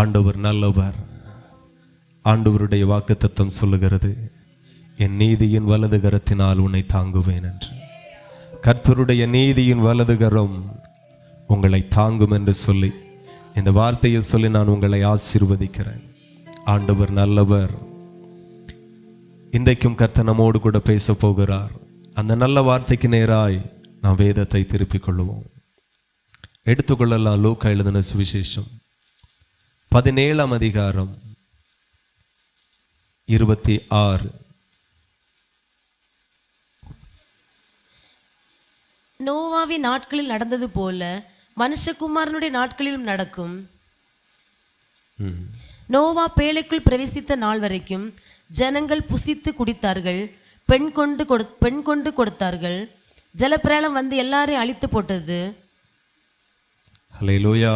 ஆண்டவர் நல்லவர். ஆண்டவருடைய வாக்குத்தத்தம் சொல்லுகிறது, என் நீதியின் வலது கரத்தினால் உன்னை தாங்குவேன் என்று. கர்த்தருடைய நீதியின் வலது கரம் உங்களை தாங்கும் என்று சொல்லி இந்த வார்த்தையை சொல்லி நான் உங்களை ஆசீர்வதிக்கிறேன். ஆண்டவர் நல்லவர். இன்றைக்கும் கர்த்தர் நம்மோடு கூட பேச போகிறார். அந்த நல்ல வார்த்தைக்கு நேராய் நாம் வேதத்தை திருப்பிக் கொள்வோம். எடுத்துக்கொள்ளலாம் லூக்கா எழுதின சுவிசேஷம் 17ஆம் அதிகாரம் 26. நோவாவின் நாட்களில் நடந்தது போல மனுஷகுமாரனுடைய நாட்களிலும் நடக்கும். நோவா பேழைக்குள் பிரவேசித்த நாள் வரைக்கும் ஜனங்கள் புசித்து குடித்தார்கள், பெண் கொண்டு கொடுத்தார்கள். ஜலப்பிரளயம் வந்து எல்லாரையும் அழித்து போட்டது. ஹல்லேலூயா.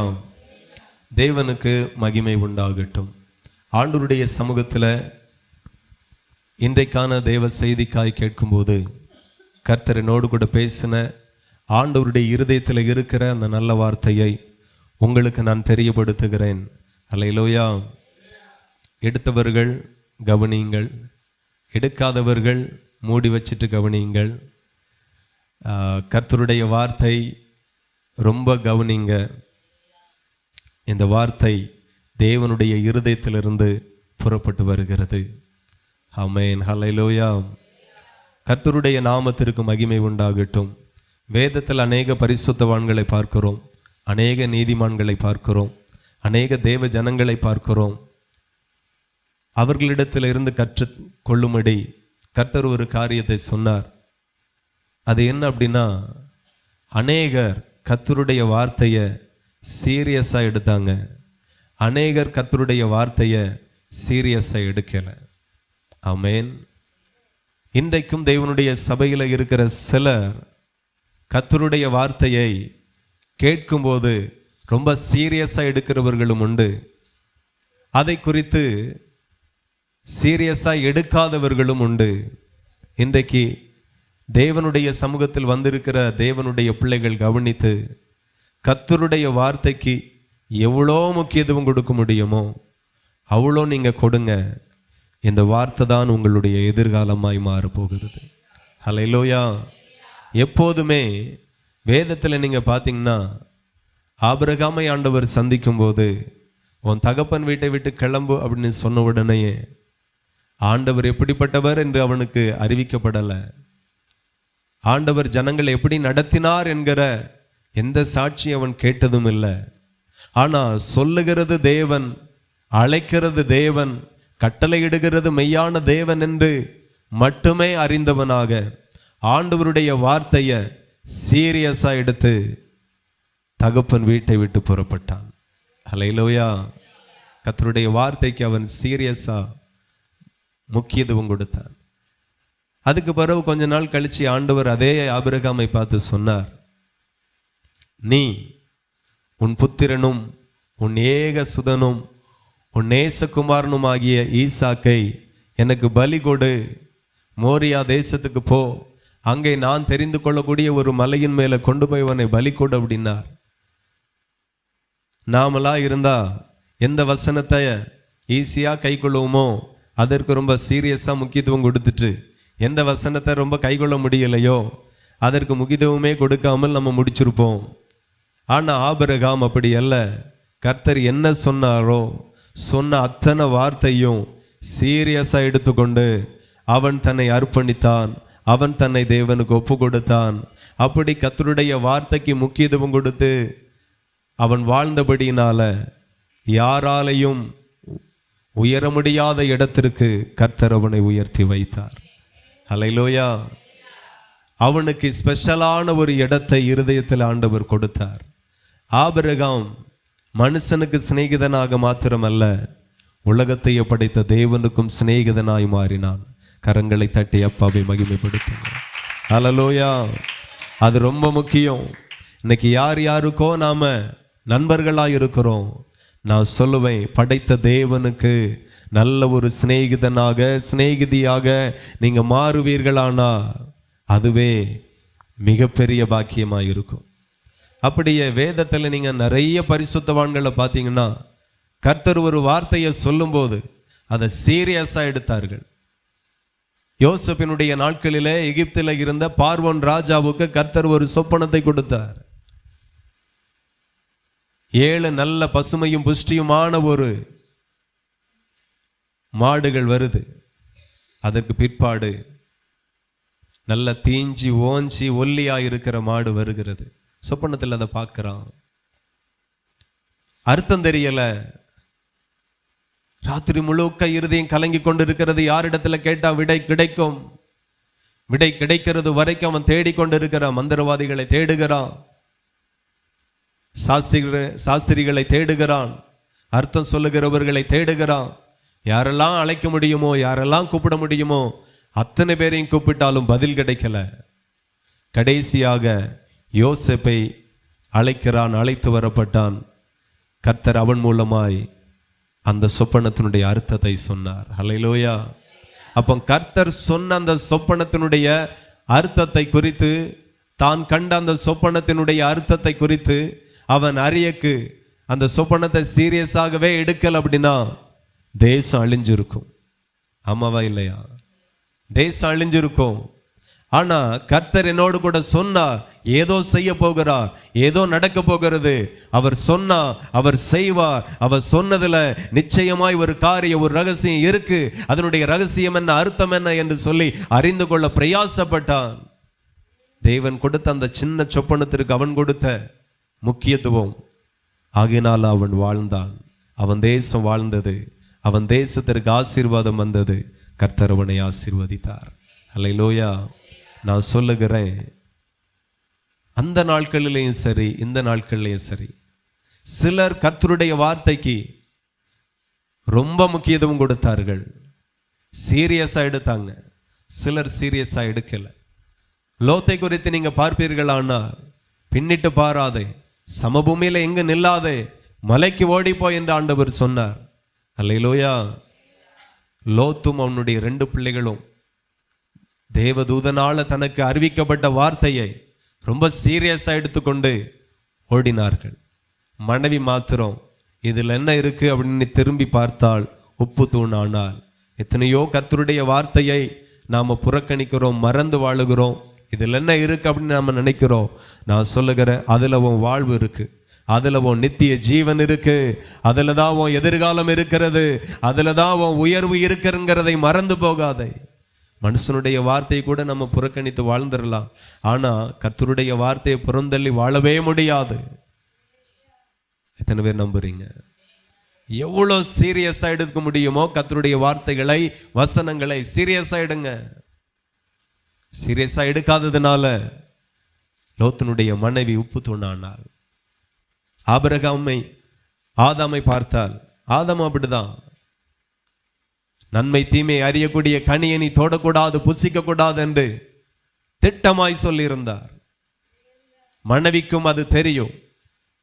தேவனுக்கு மகிமை உண்டாகட்டும். ஆண்டவருடைய சமூகத்தில் இன்றைக்கான தேவ செய்திக்காய் கேட்கும்போது கர்த்தர் என்னோடு கூட பேசின ஆண்டவருடைய இருதயத்தில் இருக்கிற அந்த நல்ல வார்த்தையை உங்களுக்கு நான் தெரியப்படுத்துகிறேன். ஹல்லேலூயா. எடுத்தவர்கள் கவனியுங்கள், எடுக்காதவர்கள் மூடி வச்சிட்டு கவனியுங்கள். கர்த்தருடைய வார்த்தை ரொம்ப கவனிங்க. இந்த வார்த்தை தேவனுடைய இருதயத்திலிருந்து புறப்பட்டு வருகிறது. ஆமென். ஹல்லேலூயா. கர்த்தருடைய நாமத்திற்கு மகிமை உண்டாகட்டும். வேதத்தில் அநேக பரிசுத்தவான்களை பார்க்கிறோம், அநேக நீதிமான்களை பார்க்கிறோம், அநேக தேவ ஜனங்களை பார்க்கிறோம். அவர்களிடத்தில் இருந்து கற்று கொள்ளும்படி கர்த்தர் ஒரு காரியத்தை சொன்னார். அது என்ன அப்படின்னா, அநேகர் கர்த்தருடைய வார்த்தையை சீரியஸாக எடுத்தாங்க, அநேகர் கர்த்தருடைய வார்த்தையை சீரியஸாக எடுக்கலை. ஆமென். இன்றைக்கும் தேவனுடைய சபையில் இருக்கிற சிலர் கர்த்தருடைய வார்த்தையை கேட்கும்போது ரொம்ப சீரியஸாக எடுக்கிறவர்களும் உண்டு, அதை குறித்து சீரியஸாக எடுக்காதவர்களும் உண்டு. இன்றைக்கு தேவனுடைய சமூகத்தில் வந்திருக்கிற தேவனுடைய பிள்ளைகள் கவனித்து கர்த்தருடைய வார்த்தைக்கு எவ்வளோ முக்கியத்துவம் கொடுக்க முடியுமோ அவ்வளோ நீங்கள் கொடுங்க. இந்த வார்த்தை தான் உங்களுடைய எதிர்காலமாய் மாறப்போகிறது. ஹல்லேலூயா. எப்போதுமே வேதத்தில் நீங்கள் பார்த்தீங்கன்னா, ஆபிரகாமை ஆண்டவர் சந்திக்கும் போது உன் தகப்பன் வீட்டை விட்டு கிளம்பு அப்படின்னு சொன்ன உடனேயே ஆண்டவர் எப்படிப்பட்டவர் என்று அவனுக்கு அறிவிக்கப்படலை. ஆண்டவர் ஜனங்களை எப்படி நடத்தினார் என்கிற எந்த சாட்சி அவன் கேட்டதும் இல்லை. ஆனால் சொல்லுகிறது தேவன், அழைக்கிறது தேவன், கட்டளையிடுகிறது மெய்யான தேவன் என்று மட்டுமே அறிந்தவனாக ஆண்டவருடைய வார்த்தையை சீரியஸாக எடுத்து தகப்பன் வீட்டை விட்டு புறப்பட்டான். ஹல்லேலூயா. கர்த்தருடைய வார்த்தைக்கு அவன் சீரியஸாக முக்கியத்துவம் கொடுத்தான். அதுக்கு பிறகு கொஞ்ச நாள் கழிச்சு ஆண்டவர் அதே ஆபிரகாமை பார்த்து சொன்னார், நீ உன் புத்திரனும் உன் ஏக சுதனும் உன் நேசகுமாரனும் ஆகிய ஈசாக்கை எனக்கு பலி கொடு, மோரியா தேசத்துக்கு போ, அங்கே நான் தெரிந்து கொள்ளக்கூடிய ஒரு மலையின் மேலே கொண்டு போய் அவனை பலி கொடு அப்படின்னார். நாமளா இருந்தா எந்த வசனத்தை ஈஸியாக கை கொள்ளுவோமோ அதற்கு ரொம்ப சீரியஸாக முக்கியத்துவம் கொடுத்துட்டு எந்த வசனத்தை ரொம்ப கைகொள்ள முடியலையோ அதற்கு முக்கியத்துவமே கொடுக்காமல் நம்ம முடிச்சிருப்போம். ஆனால் ஆபிரகாம் அப்படி அல்ல. கர்த்தர் என்ன சொன்னாரோ சொன்ன அத்தனை வார்த்தையும் சீரியஸாக எடுத்துக்கொண்டு அவன் தன்னை அர்ப்பணித்தான், அவன் தன்னை தேவனுக்கு ஒப்பு கொடுத்தான். அப்படி கர்த்தருடைய வார்த்தைக்கு முக்கியத்துவம் கொடுத்து அவன் வாழ்ந்தபடியினால யாராலையும் உயர முடியாத இடத்திற்கு கர்த்தர் அவனை உயர்த்தி வைத்தார். ஹல்லேலூயா. அவனுக்கு ஸ்பெஷலான ஒரு இடத்தை இருதயத்தில் ஆண்டவர் கொடுத்தார். ஆபிரகாம் மனுஷனுக்கு சிநேகிதனாக மாத்திரமல்ல, உலகத்தையே படைத்த தேவனுக்கும் சிநேகிதனாய் மாறினான். கரங்களை தட்டி அப்பாவை மகிமைப்படுத்துங்க. ஹல்லேலூயா. அது ரொம்ப முக்கியம். இன்னைக்கு யார் யாருக்கோ நாம நண்பர்களாக இருக்கிறோம். நான் சொல்லுவேன், படைத்த தேவனுக்கு நல்ல ஒரு சிநேகிதனாக சிநேகிதியாக நீங்க மாறுவீர்களானா அதுவே மிகப்பெரிய பாக்கியமாக இருக்கும். அப்படியே வேதத்தில் நீங்கள் நிறைய பரிசுத்தவான்களை பார்த்தீங்கன்னா கர்த்தர் ஒரு வார்த்தையை சொல்லும்போது அதை சீரியஸா எடுத்தார்கள். யோசேப்பினுடைய நாட்களிலே எகிப்தில் இருந்த பார்வோன் ராஜாவுக்கு கர்த்தர் ஒரு சொப்பனத்தை கொடுத்தார். 7 நல்ல பசுமையும் புஷ்டியுமான ஒரு மாடுகள் வருது. அதற்கு பிற்பாடு நல்ல தீஞ்சி ஓஞ்சி ஒல்லியா இருக்கிற மாடு வருகிறது. சொப்பனத்தில் அதை பார்க்கிறான். அர்த்தம் தெரியல. ராத்திரி முழுக்க இருதயம் கலங்கி கொண்டு இருக்கிறது. யாரிடத்துல கேட்டா விடை கிடைக்கும். விடை கிடைக்கிறது வரைக்கும் அவன் தேடிக்கொண்டு இருக்கிறான். மந்திரவாதிகளை தேடுகிறான், சாஸ்திரிகளை தேடுகிறான், அர்த்தம் சொல்லுகிறவர்களை தேடுகிறான். யாரெல்லாம் அழைக்க முடியுமோ, யாரெல்லாம் கூப்பிட முடியுமோ அத்தனை பேரையும் கூப்பிட்டாலும் பதில் கிடைக்கல. கடைசியாக யோசேப்பை அழைக்கிறான். அழைத்து வரப்பட்டான். கர்த்தர் அவன் மூலமாய் அந்த சொப்பனத்தினுடைய அர்த்தத்தை சொன்னார். ஹல்லேலூயா. அப்போ கர்த்தர் சொன்ன அந்த சொப்பனத்தினுடைய அர்த்தத்தை குறித்து, தான் கண்ட அந்த சொப்பனத்தினுடைய அர்த்தத்தை குறித்து அவன் அறியக்கு அந்த சொப்பனத்தை சீரியஸாகவே எடுக்கல அப்படின்னா தேசம் அழிஞ்சிருக்கும். ஆமாவா இல்லையா? தேசம் அழிஞ்சிருக்கும். ஆனா கர்த்தர் என்னோடு கூட சொன்னார், ஏதோ செய்ய போகிறார், ஏதோ நடக்க போகிறது. அவர் சொன்னார், அவர் செய்வார். அவர் சொன்னதுல நிச்சயமாய் ஒரு காரியம், ஒரு ரகசியம் இருக்கு. அதனுடைய ரகசியம் என்ன, அர்த்தம் என்ன என்று சொல்லி அறிந்து கொள்ள பிரயாசப்பட்டான். தேவன் கொடுத்த அந்த சின்ன சொப்பனத்திற்கு அவன் கொடுத்த முக்கியத்துவம் ஆகினால் அவன் வாழ்ந்தான். அவன் தேசம் வாழ்ந்தது. அவன் தேசத்திற்கு ஆசீர்வாதம் வந்தது. கர்த்தர் அவனை ஆசீர்வதித்தார். அல்லேலூயா. நான் சொல்லுகிறேன், அந்த நாட்களிலேயும் சரி, இந்த நாட்களிலேயும் சரி, சிலர் கர்த்தருடைய வார்த்தைக்கு ரொம்ப முக்கியத்துவம் கொடுத்தார்கள், சீரியஸா எடுத்தாங்க. சிலர் சீரியஸா எடுக்கல. லோத்தை குறித்து நீங்க பார்ப்பீர்களானால், பின்னிட்டு பாராதே, சமபூமியில எங்கு நில்லாதே, மலைக்கு ஓடிப்போ என்று ஆண்டவர் சொன்னார். அல்லேலூயா. லோத்தும் அவனுடைய 2 பிள்ளைகளும் தேவதூதனால தனக்கு அறிவிக்கப்பட்ட வார்த்தையை ரொம்ப சீரியஸா எடுத்துக்கொண்டு ஓடினார்கள். மனைவி மாத்திரம் இதில் என்ன இருக்கு அப்படின்னு திரும்பி பார்த்தால் உப்பு தூணானாள். எத்தனையோ கர்த்தருடைய வார்த்தையை நாம புறக்கணிக்கிறோம், மறந்து வாழுகிறோம். இதில் என்ன இருக்கு அப்படின்னு நாம நினைக்கிறோம். நான் சொல்லுகிறேன், அதுல உன் வாழ்வு இருக்கு, அதுல உன் நித்திய ஜீவன் இருக்கு, அதுல தான் உன் எதிர்காலம் இருக்கிறது, அதுல தான் உன் உயர்வு இருக்குங்கிறதை மறந்து போகாதே. மனுஷனுடைய வார்த்தையை கூட நம்ம புறக்கணித்து வாழ்ந்துடலாம். ஆனா கர்த்தருடைய வார்த்தையை புறந்தள்ளி வாழவே முடியாது. எத்தனை பேர் நம்புறீங்க? எவ்வளவு சீரியஸா எடுக்க முடியுமோ கர்த்தருடைய வார்த்தைகளை, வசனங்களை சீரியஸா எடுங்க. சீரியஸா எடுக்காததுனால லோத்தினுடைய மனைவி உப்பு தூணானாள். ஆதாமை பார்த்தால், ஆதாம் அப்படிதான். நன்மை தீமை அறியக்கூடிய கனியை நீ தொடக்கூடாது, புசிக்க கூடாது என்று திட்டமாய் சொல்லியிருந்தார். மனைவிக்கும் அது தெரியும்.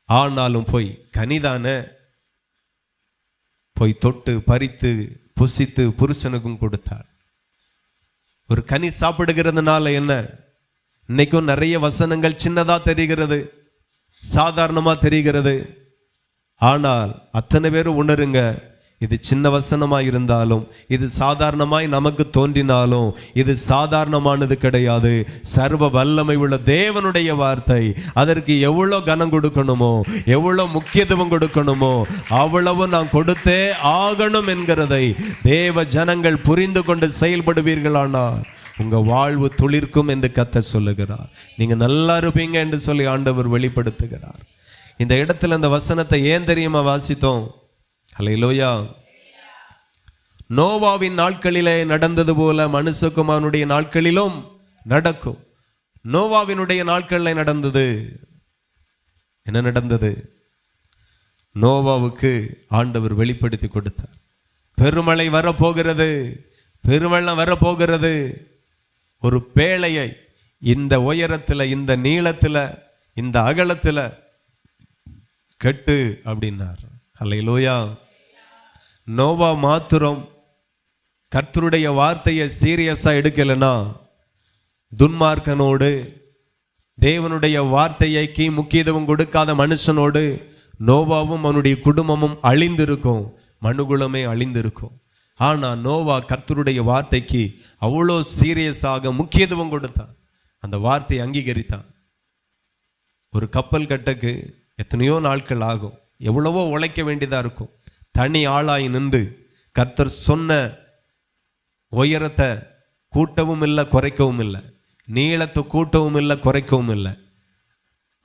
ஆனாலும் போய் கனிதானே, போய் தொட்டு பறித்து புசித்து புருஷனுக்கும் கொடுத்தாள். ஒரு கனி சாப்பிடுகிறதுனால என்ன? இன்னைக்கும் நிறைய வசனங்கள் சின்னதா தெரிகிறது, சாதாரணமா தெரிகிறது. ஆனால் அத்தனை பேரும் உணருங்க, இது சின்ன வசனமாய் இருந்தாலும், இது சாதாரணமாய் நமக்கு தோன்றினாலும், இது சாதாரணமானது கிடையாது. சர்வ வல்லமை உள்ள தேவனுடைய வார்த்தை. அதற்கு எவ்வளோ கனம் கொடுக்கணுமோ, எவ்வளோ முக்கியத்துவம் கொடுக்கணுமோ அவ்வளவு நான் கொடுத்தே ஆகணும் என்கிறதை தேவ ஜனங்கள் புரிந்து கொண்டு செயல்படுவீர்களானால் உங்க வாழ்வு துளிர்க்கும் என்று கர்த்தர் சொல்லுகிறார். நீங்க நல்லா இருப்பீங்க என்று சொல்லி ஆண்டவர் வெளிப்படுத்துகிறார். இந்த இடத்துல அந்த வசனத்தை ஏன் தெரியுமா வாசித்தோம்? அல்லேலூயா. நோவாவின் நாட்களிலே நடந்தது போல மனுஷகுமாரனுடைய நாட்களிலும் நடக்கும். நோவாவினுடைய நாட்களில் நடந்தது என்ன நடந்தது? நோவாவுக்கு ஆண்டவர் வெளிப்படுத்தி கொடுத்தார். பெருமழை வரப்போகிறது, பெருவெள்ளம் வரப்போகிறது. ஒரு பேழையை இந்த உயரத்துல, இந்த நீளத்துல, இந்த அகலத்துல கட்டு அப்படின்னார். அல்லேலூயா. நோவா மாத்திரம் கர்த்தருடைய வார்த்தையை சீரியஸா எடுக்கலனா, துன்மார்க்கனோடு, தேவனுடைய வார்த்தைக்கு முக்கியத்துவம் கொடுக்காத மனுஷனோடு நோவாவும் அவனுடைய குடும்பமும் அழிந்திருக்கும், மனுகுலமே அழிந்திருக்கும். ஆனால் நோவா கர்த்தருடைய வார்த்தைக்கு அவ்வளோ சீரியஸாக முக்கியத்துவம் கொடுத்தான், அந்த வார்த்தையை அங்கீகரித்தான். ஒரு கப்பல் கட்டக்கு எத்தனையோ நாட்கள் ஆகும், எவ்வளவோ உழைக்க வேண்டியதாக இருக்கும். தனி ஆளாய் நின்று கர்த்தர் சொன்ன உயரத்தை கூட்டவும் இல்லை குறைக்கவும் இல்லை, நீளத்தை கூட்டவும் இல்லை குறைக்கவும் இல்லை,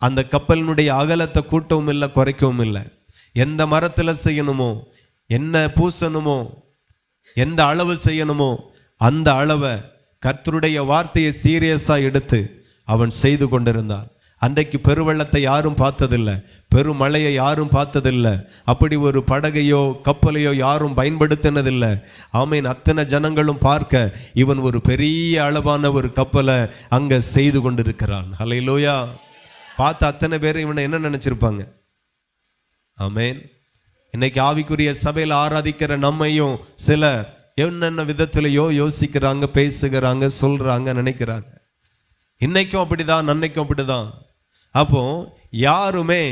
அந்த கப்பலினுடைய அகலத்தை கூட்டவும் இல்லை குறைக்கவும் இல்லை. எந்த மரத்தில் செய்யணுமோ, என்ன பூசணுமோ, எந்த அளவு செய்யணுமோ அந்த அளவை கர்த்தருடைய வார்த்தையை சீரியஸாக எடுத்து அவன் செய்து கொண்டிருந்தான். அன்றைக்கு பெருவெள்ளத்தை யாரும் பார்த்ததில்லை, பெருமழையை யாரும் பார்த்ததில்லை, அப்படி ஒரு படகையோ கப்பலையோ யாரும் பயன்படுத்தினதில்லை. ஆமீன். அத்தனை ஜனங்களும் பார்க்க இவன் ஒரு பெரிய அளவான ஒரு கப்பலை அங்கே செய்து கொண்டிருக்கிறான். ஹல்லேலூயா. பார்த்த அத்தனை பேர் இவனை என்ன நினைச்சிருப்பாங்க? ஆமீன். இன்னைக்கு ஆவிக்குரிய சபையில் ஆராதிக்கிற நம்மையும் சிலர் என்னென்ன விதத்திலேயோ யோசிக்கிறாங்க, பேசுகிறாங்க, சொல்றாங்க, நினைக்கிறாங்க. இன்னைக்கும் அப்படிதான், அன்னைக்கும் அப்படிதான். அப்போ யாருமே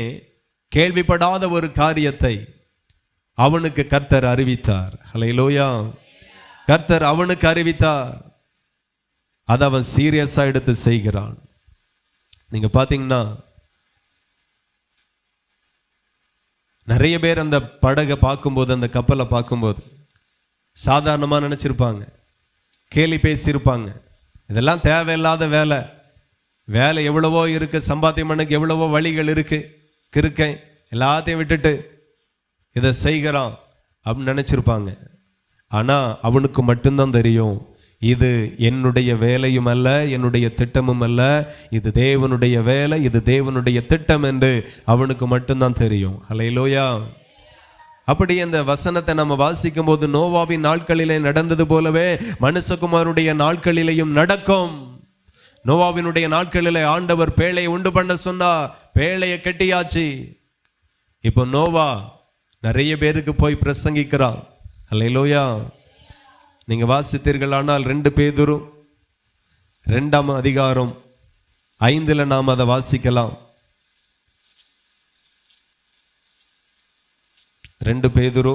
கேள்விப்படாத ஒரு காரியத்தை அவனுக்கு கர்த்தர் அறிவித்தார். ஹல்லேலூயா. கர்த்தர் அவனுக்கு அறிவித்தார், அதை அவன் சீரியஸா எடுத்து செய்கிறான். நீங்க பாத்தீங்கன்னா நிறைய பேர் அந்த படகை பார்க்கும்போது, அந்த கப்பலை பார்க்கும்போது சாதாரணமாக நினச்சிருப்பாங்க, கேலி பேசியிருப்பாங்க, இதெல்லாம் தேவையில்லாத வேலை, வேலை எவ்வளவோ இருக்குது, சம்பாத்தியம் பண்ணக்கு எவ்வளவோ வழிகள் இருக்குது, கிறுக்கேன் எல்லாத்தையும் விட்டுட்டு இதை செய்கிறான் அப்படின்னு நினச்சிருப்பாங்க. ஆனால் அவனுக்கு மட்டும்தான் தெரியும், இது என்னுடைய வேலையும் அல்ல, என்னுடைய திட்டமும் அல்ல, இது தேவனுடைய வேலை, இது தேவனுடைய திட்டம் என்று அவனுக்கு மட்டும்தான் தெரியும். ஹல்லேலூயா. அப்படி அந்த வசனத்தை நம்ம வாசிக்கும் போது நோவாவின் நாட்களிலே நடந்தது போலவே மனுஷகுமாருடைய நாட்களிலேயும் நடக்கும். நோவாவினுடைய நாட்களிலே ஆண்டவர் பேழையை உண்டு பண்ண சொன்னார், பேழையை கட்டியாச்சு. இப்போ நோவா நிறைய பேருக்கு போய் பிரசங்கிக்கிறான். ஹல்லேலூயா. நீங்க வாசித்தீர்களானால் 2 பேதுரு 2ஆம் அதிகாரம் 5 நாம் அதை வாசிக்கலாம். 2 பேதுரு.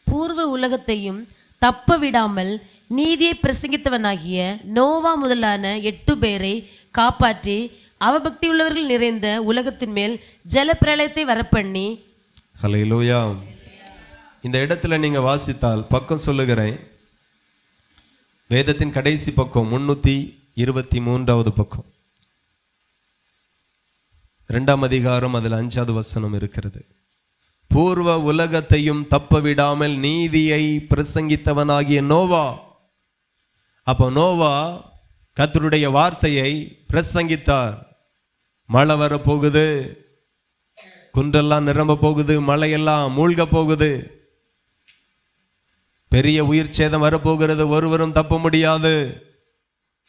பூர்வ உலகத்தையும் தப்ப விடாமல் நீதியை பிரசங்கித்தவனாகிய நோவா முதலான 8 பேரை காப்பாற்றி அவபக்தியுள்ளவர்கள் நிறைந்த உலகத்தின் மேல் ஜலப்பிரளயத்தை வரப்பண்ணி. ஹல்லேலூயா. இந்த இடத்துல நீங்க வாசித்தால், பக்கம் சொல்லுகிறேன், வேதத்தின் கடைசி பக்கம் 323வது பக்கம், 2ஆம் அதிகாரம், அதில் 5வது வசனம் இருக்கிறது. பூர்வ உலகத்தையும் தப்ப விடாமல் நீதியை பிரசங்கித்தவனாகிய நோவா. அப்போ நோவா கர்த்தருடைய வார்த்தையை பிரசங்கித்தார். மழை வர போகுது, குன்றெல்லாம் நிரம்ப போகுது, மழையெல்லாம் மூழ்க போகுது, பெரிய உயிர் சேதம் வரப்போகிறது, ஒருவரும் தப்ப முடியாது,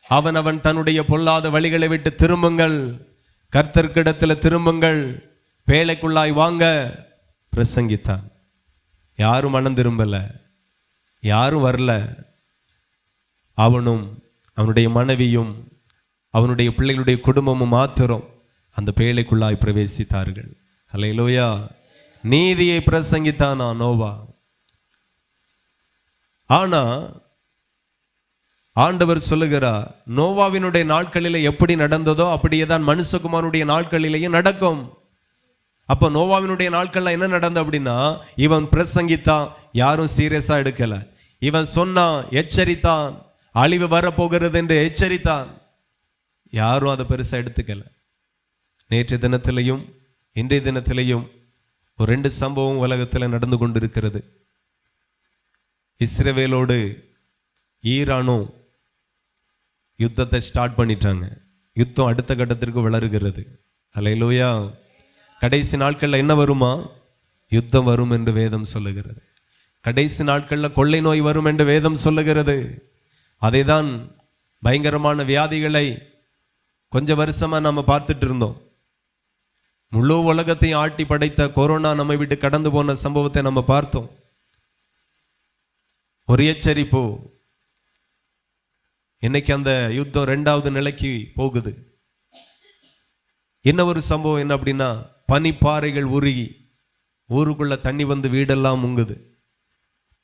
அவன் தன்னுடைய பொல்லாத வழிகளை விட்டு திரும்புங்கள், கர்த்தர்க்கிடத்தில் திரும்புங்கள், பேழைக்குள்ளாய் வாங்க பிரசங்கித்தான். யாரும் மனம் திரும்பல, யாரும் வரல. அவனும் அவனுடைய மனைவியும் அவனுடைய பிள்ளைகளுடைய குடும்பமும் மாத்திரம் அந்த பேழைக்குள்ளாய் பிரவேசித்தார்கள். ஹல்லேலூயா. நீதியை பிரசங்கித்தானா நோவா. ஆனா ஆண்டவர் சொல்லுகிறார், நோவாவினுடைய நாட்களிலே எப்படி நடந்ததோ அப்படியே தான் மனுஷகுமாரனுடைய நாட்களிலேயும் நடக்கும். அப்போ நோவாவினுடைய நாட்கள்ல என்ன நடந்தது அப்படின்னா, இவன் பிரசங்கித்தான், யாரும் சீரியஸா எடுக்கல. இவன் சொன்னான், எச்சரித்தான், அழிவு வரப்போகிறது என்று எச்சரித்தான், யாரும் அதை பெருசா எடுத்துக்கல. நேற்றைய தினத்திலையும் இன்றைய தினத்திலையும் ஒரு 2 சம்பவம் உலகத்தில் நடந்து கொண்டிருக்கிறது. இஸ்ரவேலோடு ஈரானும் யுத்தத்தை ஸ்டார்ட் பண்ணிட்டாங்க. யுத்தம் அடுத்த கட்டத்திற்கு வளருகிறது. ஹல்லேலூயா. கடைசி நாட்களில் என்ன வருமா? யுத்தம் வரும் என்று வேதம் சொல்லுகிறது. கடைசி நாட்களில் கொள்ளை நோய் வரும் என்று வேதம் சொல்லுகிறது. அதை தான் பயங்கரமான வியாதிகளை கொஞ்ச வருஷமாக நம்ம பார்த்துட்டு இருந்தோம். முழு உலகத்தையும் ஆட்டி படைத்த கொரோனா நம்மை விட்டு கடந்து போன சம்பவத்தை நம்ம பார்த்தோம். ஒரு எச்சரிப்பு, இன்னைக்கு அந்த யுத்தம் 2வது நிலைக்கு போகுது. என்ன ஒரு சம்பவம் என்ன அப்படின்னா, பனிப்பாறைகள் உருகி ஊருக்குள்ள தண்ணி வந்து வீடெல்லாம் முங்குது.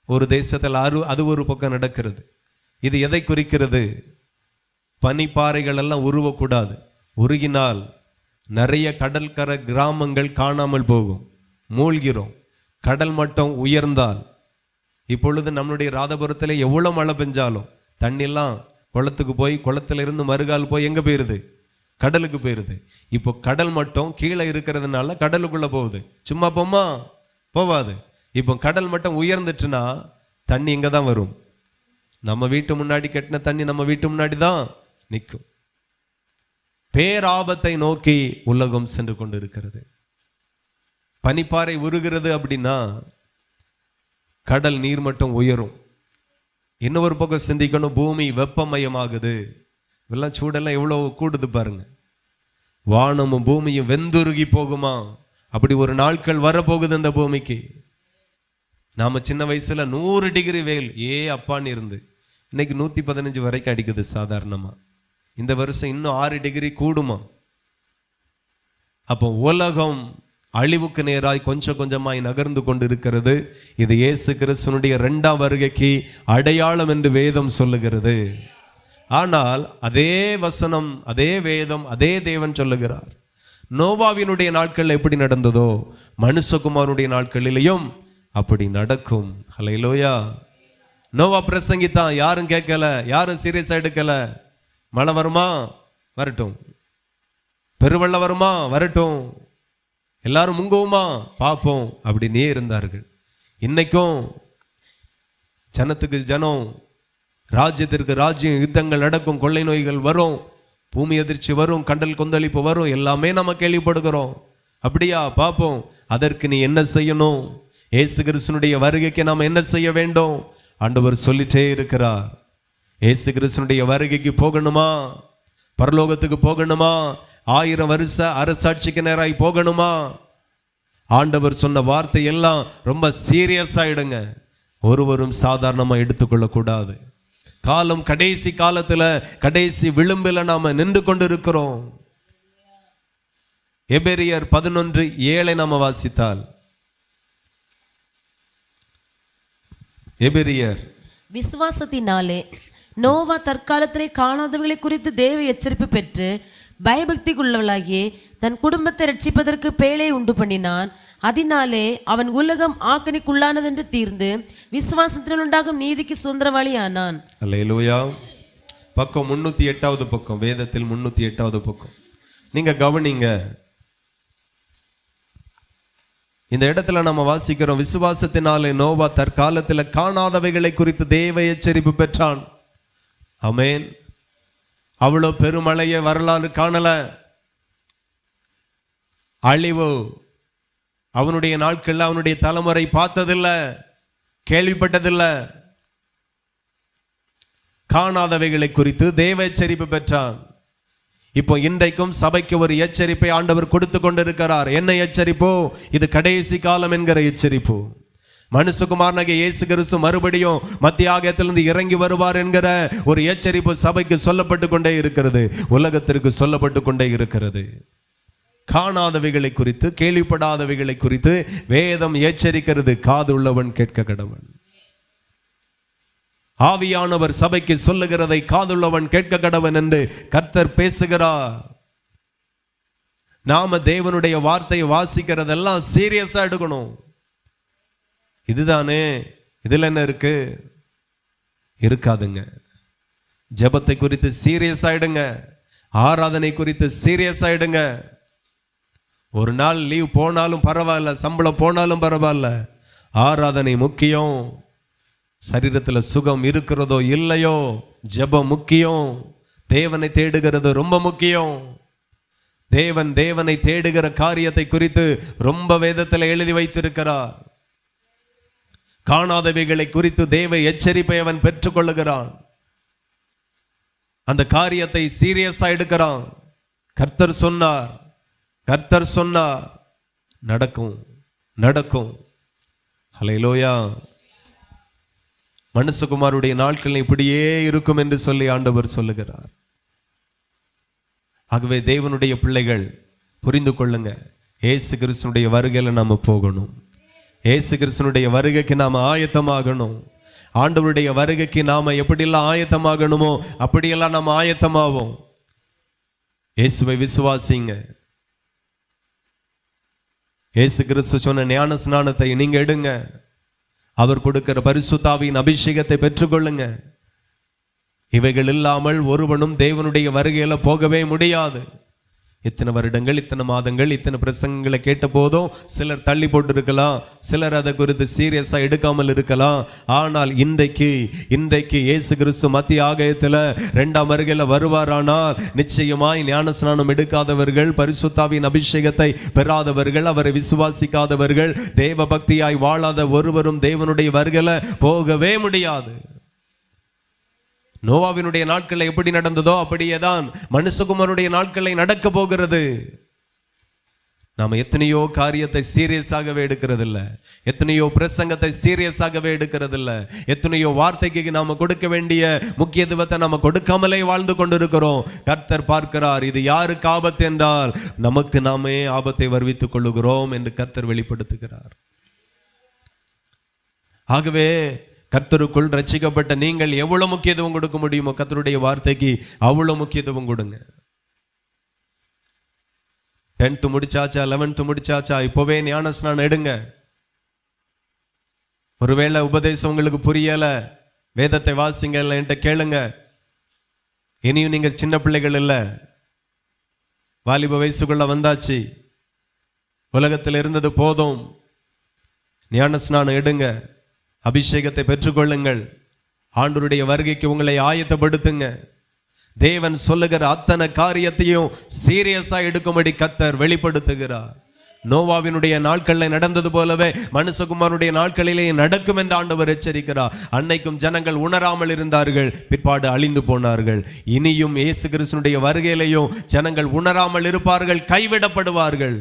ஒரு தேசத்தில் அது ஒரு பக்கம் நடக்கிறது. இது எதை குறிக்கிறது? பனிப்பாறைகள் எல்லாம் உருவக்கூடாது. உருகினால் நிறைய கடற்கரை கிராமங்கள் காணாமல் போகும், மூழ்கிறோம். கடல் மட்டம் உயர்ந்தால், இப்பொழுது நம்மளுடைய ராதபுரத்தில் எவ்வளோ மழை பெஞ்சாலும் தண்ணியெல்லாம் குளத்துக்கு போய், குளத்திலிருந்து மறுகால் போய் எங்கே போயிடுது? கடலுக்கு போயிடுது. இப்போ கடல் மட்டம் கீழே இருக்கிறதுனால கடலுக்குள்ளே போகுது. சும்மா போவாது. இப்போ கடல் மட்டம் உயர்ந்துச்சுன்னா தண்ணி இங்கே தான் வரும். நம்ம வீட்டு முன்னாடி கட்டின தண்ணி நம்ம வீட்டு முன்னாடி தான் நிற்கும். பேராபத்தை நோக்கி உலகம் சென்று கொண்டு இருக்கிறது. பனிப்பாறை உருகிறது அப்படின்னா கடல் நீர்மட்டம் உயரும். இன்னொரு பக்கம் சிந்திக்கணும், பூமி வெப்பமயமாகுது. இதெல்லாம் சூடெல்லாம் எவ்வளோ கூடுது பாருங்க. வானமும் பூமியும் வெந்துருகி போகுமா? அப்படி ஒரு நாட்கள் வரப்போகுது இந்த பூமிக்கு. நாம சின்ன வயசுல 100 டிகிரி வெயில் அப்பான்னு இருந்து, இன்னைக்கு 115 வரைக்கும் அடிக்குது சாதாரணமா. இந்த வருஷம் இன்னும் 6 டிகிரி கூடுமா? அப்போ உலகம் அழிவுக்கு நேராய் கொஞ்சம் கொஞ்சமாய் நகர்ந்து கொண்டு இருக்கிறது. இது இயேசு கிறிஸ்துவினுடைய 2ஆம் வருகைக்கு அடையாளம் என்று வேதம் சொல்லுகிறது. ஆனால் அதே வசனம், அதே வேதம், அதே தேவன் சொல்லுகிறார், நோவாவினுடைய நாட்கள் எப்படி நடந்ததோ மனுஷகுமாரனுடைய நாட்களிலேயும் அப்படி நடக்கும். ஹல்லேலூயா. நோவா பிரசங்கித்தான், யாரும் கேட்கல, யாரும் சீரியஸா எடுக்கல. மழை வருமா? வரட்டும். பெருவெள்ளம் வருமா? வரட்டும். எல்லாரும் முங்குவோமா? பார்ப்போம். அப்படின்னே இருந்தார்கள். இன்னைக்கும் ஜனத்துக்கு ஜனம், ராஜ்யத்திற்கு ராஜ்யம், யுத்தங்கள் நடக்கும், கொள்ளை நோய்கள் வரும், பூமி அதிர்ச்சி வரும், கடல் கொந்தளிப்பு வரும், எல்லாமே நம்ம கேள்விப்படுகிறோம். அப்படியா? பார்ப்போம். அதற்கு நீ என்ன செய்யணும்? இயேசு கிறிஸ்துவினுடைய வருகைக்கு நாம் என்ன செய்ய வேண்டும்? ஆண்டவர் சொல்லிட்டே இருக்கிறார். இயேசு கிறிஸ்துவினுடைய வருகைக்கு போகணுமா? பரலோகத்துக்கு போகணுமா? 1000 வருஷ அரசாட்சிக்கு நேராய் போகணுமா? ஆண்டவர் சொன்ன வார்த்தை எல்லாம் ரொம்ப சீரியஸா எடுங்க. ஒருவரும் சாதாரணமா எடுத்துக்கொள்ள கூடாது. காலம் கடைசி காலத்துல, கடைசி விளிம்பில் நாம நின்று கொண்டு இருக்கிறோம். எபிரியர் 11:7 நாம வாசித்தால், எபிரியர், விசுவாசத்தினாலே நோவா தற்காலத்திலே காணாதவைகளை குறித்து தேவ எச்சரிப்பு பெற்று பயபக்திக்குள்ளவளாகி தன் குடும்பத்தை ரட்சிப்பதற்கு பேழை உண்டு பண்ணினான். அதனாலே அவன் உலகம் ஆக்கணிக்குள்ளானதென்று தீர்ந்து விசுவாசத்தில் உண்டாகும் நீதிக்கு சுதந்திரவாளி ஆனான். அல்லேலூயா. பக்கம் 308வது பக்கம், வேதத்தில் 308வது பக்கம். நீங்க கவனிங்க. இந்த இடத்துல நம்ம வாசிக்கிறோம், விசுவாசத்தினாலே நோவா தற்காலத்தில் காணாதவைகளை குறித்து தேவ எச்சரிப்பு பெற்றான். ஆமென். அவ்வளோ பெருமழையை வரலாறு காணல. அழிவு அவனுடைய நாட்கள்ல அவனுடைய தலைமுறை பார்த்ததில்ல, கேள்விப்பட்டதில்லை. காணாதவைகளை குறித்து தேவ எச்சரிப்பு பெற்றான். இப்போ இன்றைக்கும் சபைக்கு ஒரு எச்சரிப்பை ஆண்டவர் கொடுத்து கொண்டிருக்கிறார். என்ன எச்சரிப்போ? இது கடைசி காலம் என்கிற எச்சரிப்பு. மனுஷகுமாரனாகிய இயேசு கிறிஸ்து மறுபடியும் மத்தியாகத்திலிருந்து இறங்கி வருவார் என்கிற ஒரு எச்சரிப்பு சபைக்கு சொல்லப்பட்டு கொண்டே இருக்கிறது, உலகத்திற்கு சொல்லப்பட்டு கொண்டே இருக்கிறது. காணாதவைகளை குறித்து, கேள்விப்படாதவைகளை குறித்து வேதம் எச்சரிக்கிறது. காது உள்ளவன் கேட்க கடவன். ஆவியானவர் சபைக்கு சொல்லுகிறதை காதுள்ளவன் கேட்க கடவன் என்று கர்த்தர் பேசுகிறார். நாம தேவனுடைய வார்த்தையை வாசிக்கிறதெல்லாம் சீரியஸா எடுக்கணும். இதுதானே, இதுல என்ன இருக்கு? இருக்காதுங்க. ஜெபத்தை குறித்து சீரியஸ் ஆயிடுங்க. ஆராதனை குறித்து சீரியஸ் ஆயிடுங்க. ஒரு நாள் லீவ் போனாலும் பரவாயில்ல, சம்பளம் போனாலும் பரவாயில்ல, ஆராதனை முக்கியம். சரீரத்தில் சுகம் இருக்கிறதோ இல்லையோ, ஜெபம் முக்கியம். தேவனை தேடுகிறது ரொம்ப முக்கியம். தேவனை தேடுகிற காரியத்தை குறித்து ரொம்ப வேதத்தில் எழுதி வைத்திருக்கிறார். காணாதவைகளை குறித்து தேவ எச்சரிப்பை அவன் பெற்றுக்கொள்ளுகிறான். அந்த காரியத்தை சீரியஸா எடுக்கிறான். கர்த்தர் சொன்னார், நடக்கும், நடக்கும். ஹல்லேலூயா. மனுஷகுமாருடைய நாட்கள் இப்படியே இருக்கும் என்று சொல்லி ஆண்டவர் சொல்லுகிறார். ஆகவே தேவனுடைய பிள்ளைகள் புரிந்து கொள்ளுங்க, ஏசு கிறிஸ்துனுடைய வருகையில் நம்ம போகணும். ஏசு கிறிஸ்துனுடைய வருகைக்கு நாம் ஆயத்தமாகணும். ஆண்டவருடைய வருகைக்கு நாம் எப்படியெல்லாம் ஆயத்தமாகணுமோ அப்படியெல்லாம் நாம் ஆயத்தமாவோம். இயேசுவை விசுவாசிங்க. இயேசு கிறிஸ்து சொன்ன ஞான ஸ்நானத்தை நீங்க எடுங்க. அவர் கொடுக்கிற பரிசுத்த ஆவியின் அபிஷேகத்தை பெற்றுக்கொள்ளுங்க. இவைகள் இல்லாமல் ஒருவனும் தேவனுடைய வருகையில போகவே முடியாது. இத்தனை வருடங்கள், இத்தனை மாதங்கள், இத்தனை பிரசங்கங்களை கேட்ட போதும் சிலர் தள்ளி போட்டு இருக்கலாம், சிலர் அதை குறித்து சீரியஸா எடுக்காமல் இருக்கலாம். ஆனால் இன்றைக்கு இயேசு கிறிஸ்து மத்திய ஆகாயத்தில் 2ஆம் வருகையில் வருவாரானால் நிச்சயமாய் ஞானஸ்நானம் எடுக்காதவர்கள், பரிசுத்தாவின் அபிஷேகத்தை பெறாதவர்கள், அவரை விசுவாசிக்காதவர்கள், தேவ பக்தியாய் வாழாத ஒருவரும் தேவனுடைய வருகையில போகவே முடியாது. நோவாவினுடைய நாட்களில் எப்படி நடந்ததோ அப்படியேதான் மனுஷகுமாரனுடைய நாட்களை நடக்க போகிறது. நாம எத்தனையோ காரியத்தை சீரியஸாகவே எடுக்கிறதில்ல, எத்தனையோ பிரசங்கத்தை சீரியஸாகவே எடுக்கிறதில்ல, எத்தனையோ வார்த்தைக்கு நாம கொடுக்க வேண்டிய முக்கியத்துவத்தை நாம கொடுக்காமலே வாழ்ந்து கொண்டிருக்கிறோம். கர்த்தர் பார்க்கிறார். இது யாருக்கு ஆபத்து என்றால் நமக்கு நாமே ஆபத்தை வருவித்துக் கொள்ளுகிறோம் என்று கர்த்தர் வெளிப்படுத்துகிறார். ஆகவே கர்த்தருக்குள் ரட்சிக்கப்பட்ட நீங்கள் எவ்வளவு முக்கியத்துவம் கொடுக்க முடியுமோ கர்த்தருடைய வார்த்தைக்கு அவ்வளவு முக்கியத்துவம் கொடுங்க. 10th முடிச்சாச்சா, 11th முடிச்சாச்சா, இப்போவே ஞானஸ்நானம் எடுங்க. ஒருவேளை உபதேசம் உங்களுக்கு புரியல, வேதத்தை வாசிங்க, இல்லை என்கிட்ட கேளுங்க. இனியும் நீங்க சின்ன பிள்ளைகள் இல்லை, வாலிப வயசுக்குள்ள வந்தாச்சு, உலகத்தில் இருந்தது போதும். ஞானஸ்நானம் எடுங்க, அபிஷேகத்தை பெற்றுக்கொள்ளுங்கள். ஆண்டவருடைய வருகைக்கு உங்களை ஆயத்தப்படுத்துங்க. தேவன் சொல்லுகிற அத்தனை காரியத்தையும் சீரியஸா எடுக்கும்படி கர்த்தர் வெளிப்படுத்துகிறார். நோவாவினுடைய நாட்களில் நடந்தது போலவே மனுஷகுமாரனுடைய நாட்களிலே நடக்கும் என்று ஆண்டவர் எச்சரிக்கிறார். அன்னைக்கும் ஜனங்கள் உணராமல் இருந்தார்கள், பிற்பாடு அழிந்து போனார்கள். இனியும் இயேசு கிறிஸ்துனுடைய வருகையிலேயும் ஜனங்கள் உணராமல் இருப்பார்கள், கைவிடப்படுவார்கள்.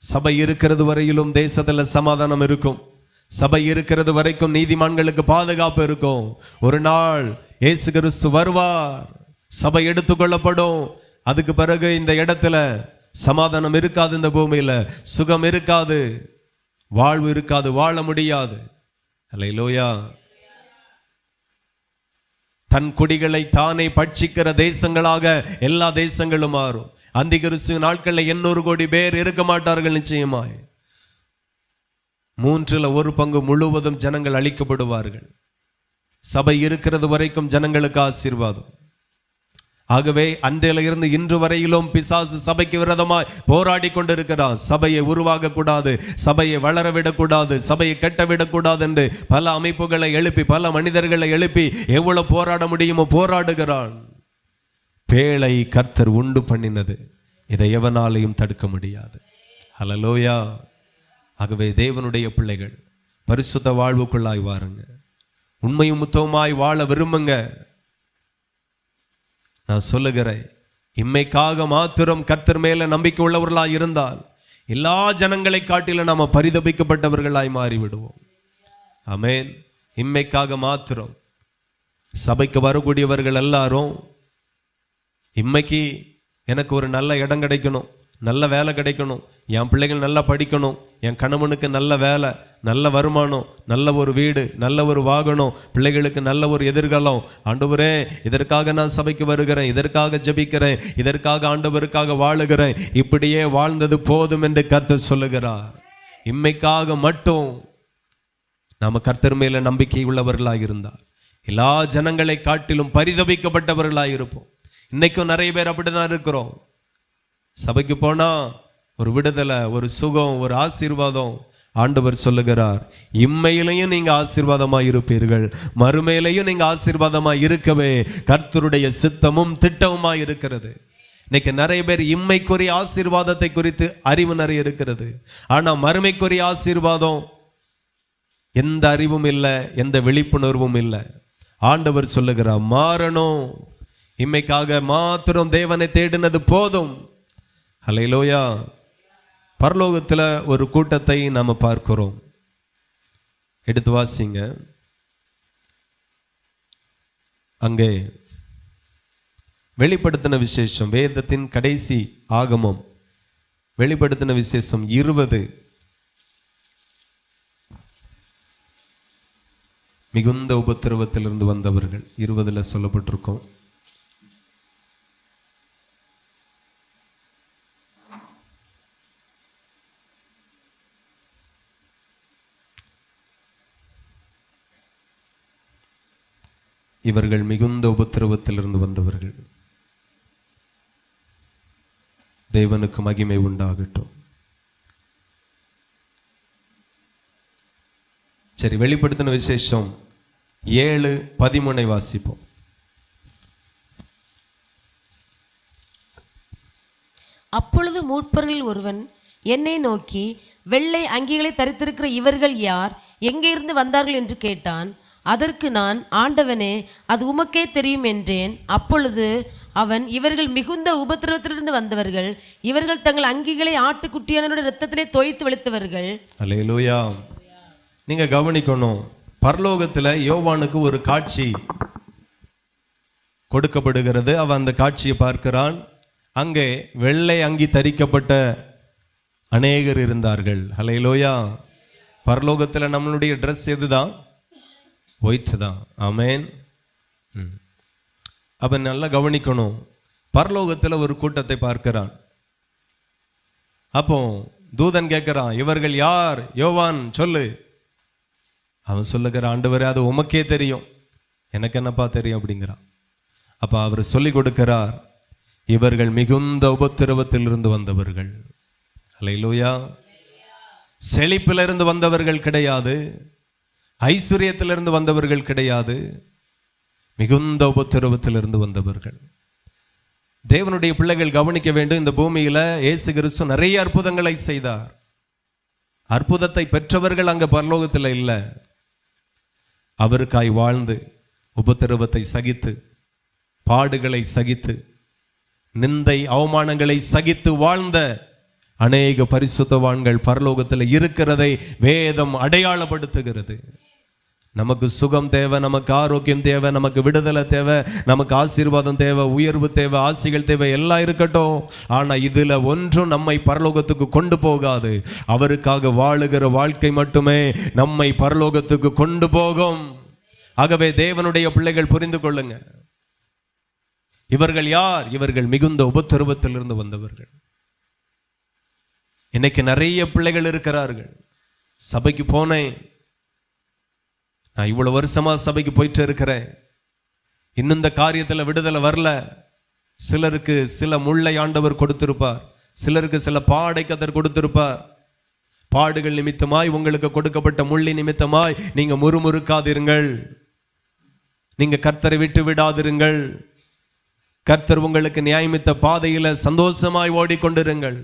சபை இருக்கிறது வரையிலும் தேசத்துல சமாதானம் இருக்கும். சபை இருக்கிறது வரைக்கும் நீதிமான்களுக்கு பாதுகாப்பு இருக்கும். ஒரு நாள் இயேசு கிறிஸ்து வருவார், சபை எடுத்துக்கொள்ளப்படும். அதுக்கு பிறகு இந்த இடத்துல சமாதானம் இருக்காது, இந்த பூமியில சுகம் இருக்காது, வாழ்வு இருக்காது, வாழ முடியாது. அல்லேலூயா. தன் குடிகளை தானே பட்சிக்கிற தேசங்களாக எல்லா தேசங்களும் மாறும். அந்தி கிறிஸ்து நாட்களில் 800 கோடி பேர் இருக்க மாட்டார்கள். நிச்சயமாய் 1/3 முழுவதும் ஜனங்கள் அழிக்கப்படுவார்கள். சபை இருக்கிறது வரைக்கும் ஜனங்களுக்கு ஆசீர்வாதம். ஆகவே அன்றையில இருந்து இன்று வரையிலும் பிசாசு சபைக்கு விரோதமாய் போராடி கொண்டிருக்கிறான். சபையை உருவாக கூடாது, சபையை வளர விடக்கூடாது, சபையை கெட்ட விடக்கூடாது என்று பல அமைப்புகளை எழுப்பி, பல மனிதர்களை எழுப்பி எவ்வளவு போராட முடியுமோ போராடுகிறான். பேழை கர்த்தர் உண்டு பண்ணினது, இதை எவனாலையும் தடுக்க முடியாது. ஹல்லேலூயா. ஆகவே தேவனுடைய பிள்ளைகள் பரிசுத்த வாழ்வுக்குள்ளாய் வாருங்க. உண்மையும் முத்தவுமாய் வாழ விரும்புங்க. நான் சொல்லுகிறேன், இம்மைக்காக மாத்திரம் கர்த்தர் மேல நம்பிக்கை உள்ளவர்களாய் இருந்தால் எல்லா ஜனங்களை காட்டிலும் நாம பரிதபிக்கப்பட்டவர்களாய் மாறிவிடுவோம். ஆமென். இம்மைக்காக மாத்திரம் சபைக்கு வரக்கூடியவர்கள் எல்லாரும் இம்மைக்கு எனக்கு ஒரு நல்ல இடம் கிடைக்கணும், நல்ல வேலை கிடைக்கணும், என் பிள்ளைகள் நல்லா படிக்கணும், என் கணவனுக்கு நல்ல வேலை, நல்ல வருமானம், நல்ல ஒரு வீடு, நல்ல ஒரு வாகனம், பிள்ளைகளுக்கு நல்ல ஒரு எதிர்காலம். ஆண்டவரே, இதற்காக நான் சபைக்கு வருகிறேன், இதற்காக ஜெபிக்கிறேன், இதற்காக ஆண்டவருக்காக வாழுகிறேன், இப்படியே வாழ்ந்தது போதும் என்று கர்த்தர் சொல்லுகிறார். இம்மைக்காக மட்டும் நாம கர்த்தர் மேல நம்பிக்கை உள்ளவர்களாக இருந்தால் எல்லா ஜனங்களை காட்டிலும் பரிதபிக்கப்பட்டவர்களாக இருப்போம். இன்னைக்கும் நிறைய பேர் அப்படிதான் இருக்கிறோம். சபைக்கு போனா ஒரு விடுதலை, ஒரு சுகம், ஒரு ஆசீர்வாதம். ஆண்டவர் சொல்லுகிறார், இம்மையிலையும் நீங்க ஆசீர்வாதமாய் இருப்பீர்கள், மறுமையிலையும் நீங்க ஆசீர்வாதமாய் இருக்கவே கர்த்தருடைய சித்தமும் திட்டமுமாய் இருக்கிறது. இன்னைக்கு நிறைய பேர் இம்மைக்குரிய ஆசீர்வாதத்தை குறித்து அறிவு நிறைய இருக்கிறது, ஆனா மறுமைக்குரிய ஆசீர்வாதம் எந்த அறிவும் இல்லை, எந்த விழிப்புணர்வும் இல்லை. ஆண்டவர் சொல்லுகிறார், மாறணும். இம்மைக்காக மாத்திரம் தேவனை தேடினது போதும். அல்லேலூயா. பரலோகத்தில் ஒரு கூட்டத்தை நாம் பார்க்கிறோம். எடுத்து வாசிங்க. அங்கே வெளிப்படுத்தின விசேஷம், வேதத்தின் கடைசி ஆகமம் வெளிப்படுத்தின விசேஷம் 20 மிகுந்த உபத்திரவத்திலிருந்து வந்தவர்கள் 20 சொல்லப்பட்டிருக்கோம். இவர்கள் மிகுந்த உபத்திரவத்திலிருந்து வந்தவர்கள். தேவனுக்கு மகிமை உண்டாகட்டும். சரி, வெளிப்படுத்தின விசேஷம் 7:13 வாசிப்போம். அப்பொழுது மூப்பர்களில் ஒருவன் என்னை நோக்கி, வெள்ளை அங்கிகளை தரித்திருக்கிற இவர்கள் யார், எங்கே இருந்து வந்தார்கள் என்று கேட்டான். அதற்கு நான், ஆண்டவனே, அது உமக்கே தெரியும் என்றேன். அப்பொழுது அவன், இவர்கள் மிகுந்த உபத்திரவத்திலிருந்து வந்தவர்கள், இவர்கள் தங்கள் அங்கிகளை ஆட்டுக்குட்டியானவருடைய இரத்தத்திலே தோய்த்து வெளுத்தவர்கள். அல்லேலூயா. நீங்க கவனிக்கணும், பரலோகத்தில் யோவானுக்கு ஒரு காட்சி கொடுக்கப்படுகிறது. அவன் அந்த காட்சியை பார்க்கிறான். அங்கே வெள்ளை அங்கி தரிக்கப்பட்ட அநேகர் இருந்தார்கள். அல்லேலூயா. பரலோகத்தில் நம்மளுடைய ட்ரெஸ் எதுதான்? ஒயிட் தான். ஆமேன். அப்ப நல்லா கவனிக்கணும், பரலோகத்தில் ஒரு கூட்டத்தை பார்க்கிறான். அப்போ தூதன் கேட்கிறான், இவர்கள் யார் யோவான் சொல்லு. அவன் சொல்லுகிற, ஆண்டவரே, அது உமக்கே தெரியும், எனக்கு என்னப்பா தெரியும் அப்படிங்கிறான். அப்ப அவர் சொல்லி கொடுக்கிறார், இவர்கள் மிகுந்த உபத்திரவத்திலிருந்து வந்தவர்கள். அல்லேலூயா. செழிப்பிலிருந்து வந்தவர்கள் கிடையாது, ஐஸ்வர்யத்திலிருந்து வந்தவர்கள் கிடையாது, மிகுந்த உபத்திரவத்திலிருந்து வந்தவர்கள். தேவனுடைய பிள்ளைகள் கவனிக்க வேண்டும், இந்த பூமியில இயேசு கிறிஸ்து நிறைய அற்புதங்களை செய்தார். அற்புதத்தை பெற்றவர்கள் அங்க பரலோகத்தில் இல்லை. அவருக்காய் வாழ்ந்து உபத்திரவத்தை சகித்து, பாடுகளை சகித்து, நிந்தை அவமானங்களை சகித்து வாழ்ந்த அநேக பரிசுத்தவான்கள் பரலோகத்தில் இருக்கிறதை வேதம் அடையாளப்படுத்துகிறது. நமக்கு சுகம் தேவை, நமக்கு ஆரோக்கியம் தேவை, நமக்கு விடுதலை தேவை, நமக்கு ஆசீர்வாதம் தேவை, உயர்வு தேவை, ஆசிகள் தேவை, எல்லாம் இருக்கட்டும். ஆனால் இதில் ஒன்றும் நம்மை பரலோகத்துக்கு கொண்டு போகாது. அவருக்காக வாழுகிற வாழ்க்கை மட்டுமே நம்மை பரலோகத்துக்கு கொண்டு போகும். ஆகவே தேவனுடைய பிள்ளைகள் புரிந்து கொள்ளுங்க, இவர்கள் யார்? இவர்கள் மிகுந்த உபத்திரவத்திலிருந்து வந்தவர்கள். இன்னைக்கு நிறைய பிள்ளைகள் இருக்கிறார்கள். சபைக்கு போனேன், நான் இவ்வளவு வருஷமா சபைக்கு போயிட்டு இருக்கிறேன், இன்னும் இந்த காரியத்தில் விடுதலை வரல. சிலருக்கு சில முள்ளை ஆண்டவர் கொடுத்திருப்பார், சிலருக்கு சில பாடை கர்த்தர் கொடுத்திருப்பார். பாடுகள் நிமித்தமாய், உங்களுக்கு கொடுக்கப்பட்ட முள்ளி நிமித்தமாய் நீங்க முறுமுறுக்காதிருங்கள், நீங்க கர்த்தரை விட்டு விடாதிருங்கள். கர்த்தர் உங்களுக்கு நியாயமித்த பாதையில சந்தோஷமாய் ஓடிக்கொண்டிருங்கள்.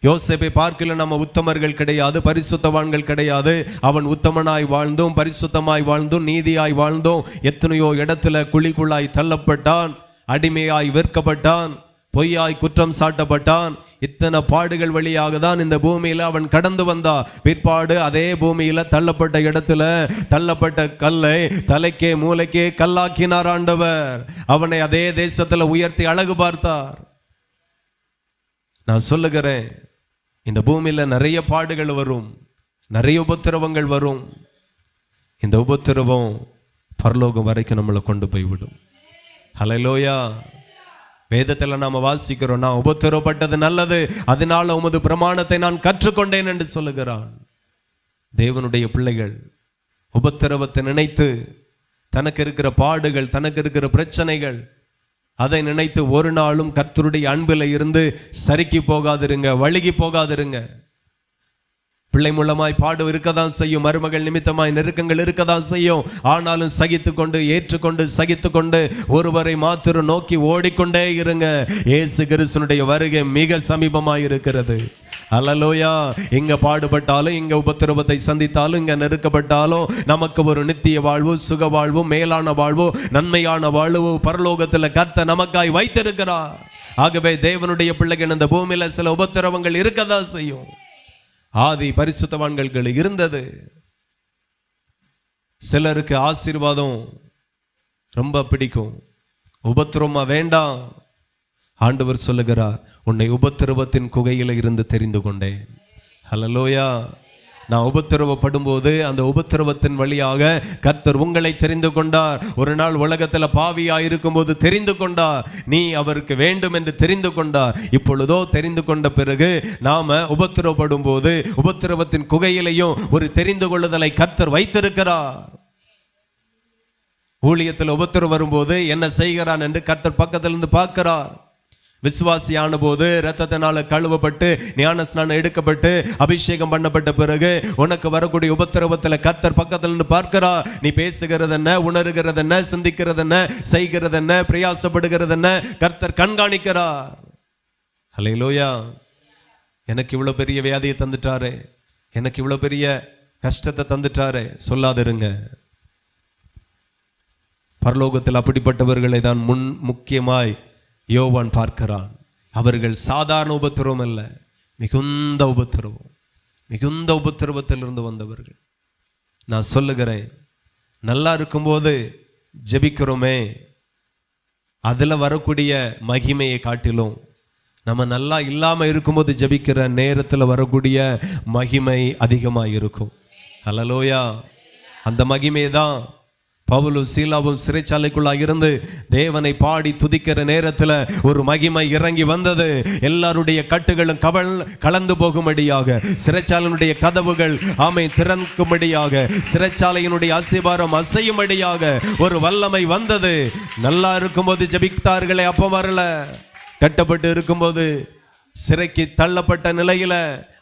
யோசேப்பை பார்க்கல நம்ம உத்தமர்கள் கிடையாது, பரிசுத்தவான்கள் கிடையாது. அவன் உத்தமனாய் வாழ்ந்தும் பரிசுத்தமாய் வாழ்ந்தும் நீதியாய் வாழ்ந்தும் எத்தனையோ இடத்துல குழிக்குள்ளாய் தள்ளப்பட்டான், அடிமையாய் விற்கப்பட்டான், பொய்யாய் குற்றம் சாட்டப்பட்டான். இத்தனை பாடுகள் வழியாக தான் இந்த பூமியில அவன் கடந்து வந்தான். பிற்பாடு அதே பூமியில தள்ளப்பட்ட இடத்துல தள்ளப்பட்ட கல்லை தலைக்கே மூளைக்கே கல்லாக்கினார் ஆண்டவர். அவனை அதே தேசத்துல உயர்த்தி அழகு பார்த்தார். நான் சொல்லுகிறேன், இந்த பூமியில நிறைய பாடுகள் வரும், நிறைய உபத்திரவங்கள் வரும். இந்த உபத்திரவம் பரலோகம் வரைக்கும் நம்மளை கொண்டு போய்விடும். ஹல்லேலூயா. வேதத்தில் நாம வாசிக்கிறோம், நான் உபத்திரவப்பட்டது நல்லது, அதனால உமது பிரமாணத்தை நான் கற்றுக்கொண்டேன் என்று சொல்லுகிறான். தேவனுடைய பிள்ளைகள் உபத்திரவத்தை நினைத்து, தனக்கு இருக்கிற பாடுகள், தனக்கு இருக்கிற பிரச்சனைகள், அதை நினைத்து ஒரு நாளும் கர்த்தருடைய அன்பில் இருந்து சறுக்கி போகாதிருங்க, வழுகி போகாதிருங்க. பிள்ளை மூலமாய் பாடு இருக்கதான் செய்யும், மருமகள் நிமித்தமாய் நெருக்கங்கள் இருக்கதான் செய்யும். ஆனாலும் சகித்து கொண்டு, ஏற்றுக்கொண்டு, சகித்து கொண்டு ஒருவரை மாத்திரம் நோக்கி ஓடிக்கொண்டே இருங்க. இயேசு கிறிஸ்துவினுடைய வருகை மிக சமீபமாய் இருக்கிறது. அல்லேலூயா. இங்க பாடுபட்டாலும், இங்க உபத்திரவத்தை சந்தித்தாலும், இங்க நெருக்கப்பட்டாலும் நமக்கு ஒரு நித்திய வாழ்வு, சுக வாழ்வு, மேலான வாழ்வு, நன்மையான வாழ்வு பரலோகத்தில் கர்த்தர் நமக்காய் வைத்திருக்கிறார். ஆகவே தேவனுடைய பிள்ளைகள் இந்த பூமியில சில உபத்திரவங்கள் இருக்கதான் செய்யும். ஆதி பரிசுத்தவான்கள் இருந்தது. சிலருக்கு ஆசீர்வாதம் ரொம்ப பிடிக்கும், உபத்திரமா வேண்டாம். ஆண்டவர் சொல்லுகிறார், உன்னை உபத்திரவத்தின் குகையில இருந்து தெரிந்து கொண்டேன். ஹல்லேலூயா. நான் உபத்திரவப்படும் போது அந்த உபத்திரவத்தின் வழியாக கர்த்தர் உங்களை தெரிந்து கொண்டார். ஒரு நாள் உலகத்தில் பாவியாய் இருக்கும்போது தெரிந்து கொண்டார். நீ அவருக்கு வேண்டும் என்று தெரிந்து கொண்டார். இப்பொழுதோ தெரிந்து கொண்ட பிறகு நாம உபத்திரவப்படும் போது உபத்திரவத்தின் குகையிலையும் ஒரு தெரிந்து கொள்ளுதலை கர்த்தர் வைத்திருக்கிறார். ஊழியத்தில் உபத்திரவம் வரும்போது என்ன செய்கிறான் என்று கர்த்தர் பக்கத்திலிருந்து பார்க்கிறார். விசுவாசியான போது இரத்தத்தினால கழுவப்பட்டு ஞான ஸ்நானம் எடுக்கப்பட்டு அபிஷேகம் பண்ணப்பட்ட பிறகு உனக்கு வரக்கூடிய உபத்திரவத்தில் கர்த்தர் பக்கத்தில் இருந்து பார்க்கிறார். நீ பேசுகிறது என்ன, உணர்கிறது என்ன, சிந்திக்கிறது என்ன, செய்கிறது என்ன, பிரயாசப்படுகிறது என்ன, கர்த்தர் கண்காணிக்கிறார். ஹல்லேலூயா. எனக்கு இவ்வளவு பெரிய வியாதியை தந்துட்டாரு, எனக்கு இவ்வளவு பெரிய கஷ்டத்தை தந்துட்டாரு சொல்லாதிருங்க. பரலோகத்தில் அப்படிப்பட்டவர்களை தான் முக்கியமாய் யோவான் பார்க்கிறான். அவர்கள் சாதாரண உபத்திரவம் அல்ல, மிகுந்த உபத்திரவம், மிகுந்த உபத்திரவத்திலிருந்து வந்தவர்கள். நான் சொல்லுகிறேன், நல்லா இருக்கும்போது ஜெபிக்கிறோமே, அதில் வரக்கூடிய மகிமையை காட்டிலும் நம்ம நல்லா இல்லாமல் இருக்கும்போது ஜெபிக்கிற நேரத்தில் வரக்கூடிய மகிமை அதிகமாக இருக்கும். ஹல்லேலூயா. அந்த மகிமை தான் பவுலும் சீலாவும் சிறைச்சாலைக்குள்ளாக இருந்து தேவனை பாடி துதிக்கிற நேரத்தில் ஒரு மகிமை இறங்கி வந்தது. எல்லாருடைய கட்டுகளும் கலந்து போகும்படியாக, சிறைச்சாலையினுடைய கதவுகள் திறக்கும்படியாக, சிறைச்சாலையினுடைய அஸ்திபாரம் அசையும்படியாக ஒரு வல்லமை வந்தது. நல்லா இருக்கும்போது ஜெபித்தார்களே, அப்போ வரல. கட்டப்பட்டு இருக்கும்போது, சிறைக்கு தள்ளப்பட்ட நிலையில,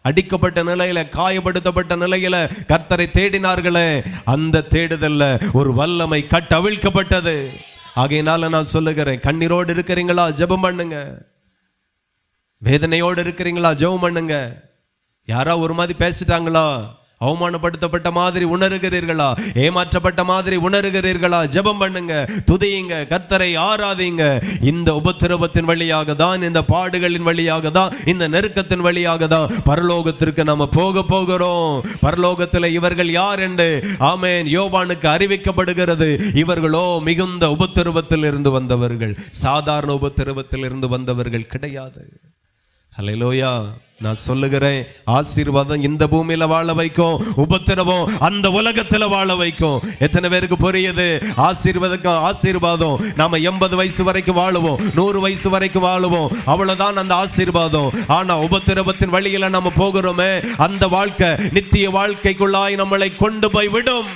அடிக்கப்பட்ட நிலையில, காயப்படுத்தப்பட்ட நிலையில கர்த்தரை தேடினார்களே, அந்த தேடுதல்ல ஒரு வல்லமை கட்டவிழ்க்கப்பட்டது. ஆகையினால நான் சொல்லுகிறேன், கண்ணீரோடு இருக்கிறீங்களா, ஜெபம் பண்ணுங்க. வேதனையோடு இருக்கிறீங்களா, ஜெபம் பண்ணுங்க. யாரா ஒரு மாதிரி பேசிட்டாங்களா, அவமானப்படுத்தப்பட்ட மாதிரி உணர்கிறீர்களா, ஏமாற்றப்பட்ட மாதிரி உணர்கிறீர்களா, ஜெபம் பண்ணுங்க, துதியுங்க, கர்த்தரை ஆராதிங்க. இந்த உபத்திரவத்தின் வழியாக தான், இந்த பாடுகளின் வழியாக தான், இந்த நெருக்கத்தின் வழியாக தான் பரலோகத்திற்கு நாம போகிறோம். பரலோகத்தில் இவர்கள் யார் என்று யோவானுக்கு அறிவிக்கப்படுகிறது. இவர்களோ மிகுந்த உபத்திரவத்தில் இருந்து வந்தவர்கள், சாதாரண உபத்திரவத்தில் இருந்து வந்தவர்கள் கிடையாது. ஹல்லேலூயா. நான் சொல்லுகிறேன், ஆசீர்வாதம் இந்த பூமியில வாழ வைக்கும், உபத்திரவம் அந்த உலகத்துல வாழ வைக்கும். எத்தனை பேருக்கு புரியுது? ஆசீர்வாதம் நாம 80 வயசு வரைக்கும் வாழுவோம், 100 வயசு வரைக்கும் வாழுவோம், அவ்வளவுதான் அந்த ஆசீர்வாதம். ஆனா உபத்திரவத்தின் வழியில நம்ம போகிறோமே, அந்த வாழ்க்கை நித்திய வாழ்க்கைக்குள்ளாய் நம்மளை கொண்டு போய் விடும்.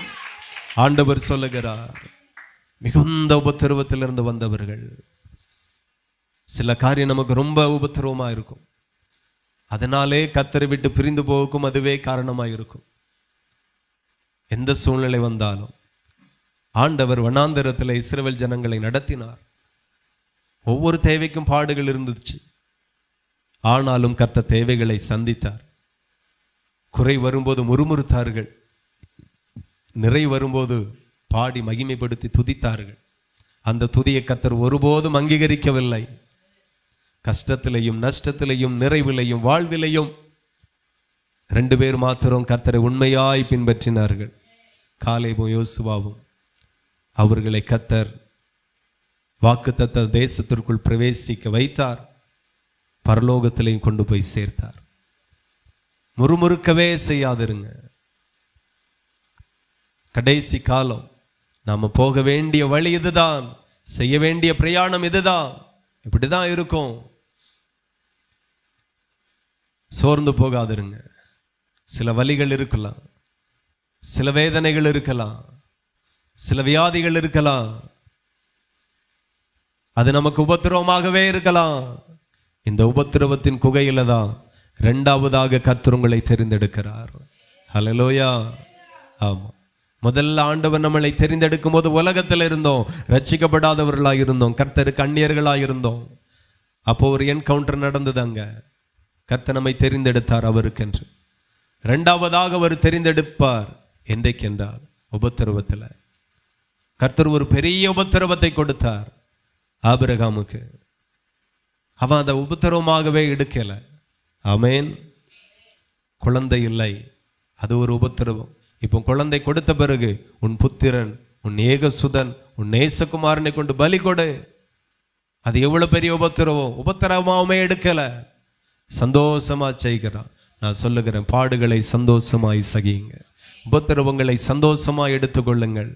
ஆண்டவர் சொல்லுகிறார், மிகுந்த உபத்திரவத்திலிருந்து வந்தவர்கள். சில காரியம் நமக்கு ரொம்ப உபத்திரவமா இருக்கும், அதனாலே கர்த்தரை விட்டு பிரிந்து போகும் அதுவே காரணமாக இருக்கும். எந்த சூழ்நிலை வந்தாலும் ஆண்டவர் வனாந்தரத்தில் இஸ்ரவேல் ஜனங்களை நடத்தினார். ஒவ்வொரு தேவைக்கும் பாடுகள் இருந்துச்சு, ஆனாலும் கர்த்தர் தேவைகளை சந்தித்தார். குறை வரும்போது முறுமுறுத்தார்கள், நிறை வரும்போது பாடி மகிமைப்படுத்தி துதித்தார்கள். அந்த துதியை கர்த்தர் ஒருபோதும் அங்கீகரிக்கவில்லை. கஷ்டத்திலையும் நஷ்டத்திலையும் நிறைவிலையும் வாழ்விலையும் 2 பேர் மாத்திரம் கர்த்தரை உண்மையாய் பின்பற்றினார்கள், காலேபும் யோசுவாவும். அவர்களை கர்த்தர் வாக்குத்தத்த தேசத்திற்குள் பிரவேசிக்க வைத்தார், பரலோகத்திலையும் கொண்டு போய் சேர்த்தார். முறுமுறுக்கவே செய்யாதிருங்க. கடைசி காலம், நாம போக வேண்டிய வழி இதுதான், செய்ய வேண்டிய பிரயாணம் இதுதான், இப்படிதான் இருக்கும். சோர்ந்து போகாதிருங்க. சில வலிகள் இருக்கலாம், சில வேதனைகள் இருக்கலாம், சில வியாதிகள் இருக்கலாம், அது நமக்கு உபத்திரவமாகவே இருக்கலாம். இந்த உபத்திரவத்தின் குகையில தான் 2வதாக கர்த்தர் உங்களை தெரிந்தெடுக்கிறார். ஹல்லேலூயா. ஆமா, முதல்ல ஆண்டவர் நம்மளை தெரிந்தெடுக்கும் போது உலகத்தில் இருந்தோம், ரட்சிக்கப்படாதவர்களாக இருந்தோம், கர்த்தருக்கு அந்நியர்களாக இருந்தோம். அப்போ ஒரு என்கவுண்டர் நடந்தது. அங்க கர்த்தர் நம்மை தெரிந்தெடுத்தார் அவருக்கென்று. 2வதாக அவர் தெரிந்தெடுப்பார் என்றைக்கென்றால் உபத்திரவத்தில். கர்த்தர் ஒரு பெரிய உபத்திரவத்தை கொடுத்தார் ஆபிரகாமுக்கு. அவன் அதை உபத்திரவமாகவே எடுக்கல. ஆமென். குழந்தை இல்லை, அது ஒரு உபத்திரவம். இப்போ குழந்தை கொடுத்த பிறகு உன் புத்திரன், உன் ஏகசுதன், உன் நேசகுமாரனை கொண்டு பலி கொடு. அது எவ்வளவு பெரிய உபத்திரவமாவே எடுக்கல, சந்தோஷமா செய்கிறார். நான் சொல்லுகிறேன், பாடுகளை சந்தோஷமாய் சகியுங்க, உபத்திரவங்களை சந்தோஷமாய் எடுத்துக்கொள்ளுங்கள்.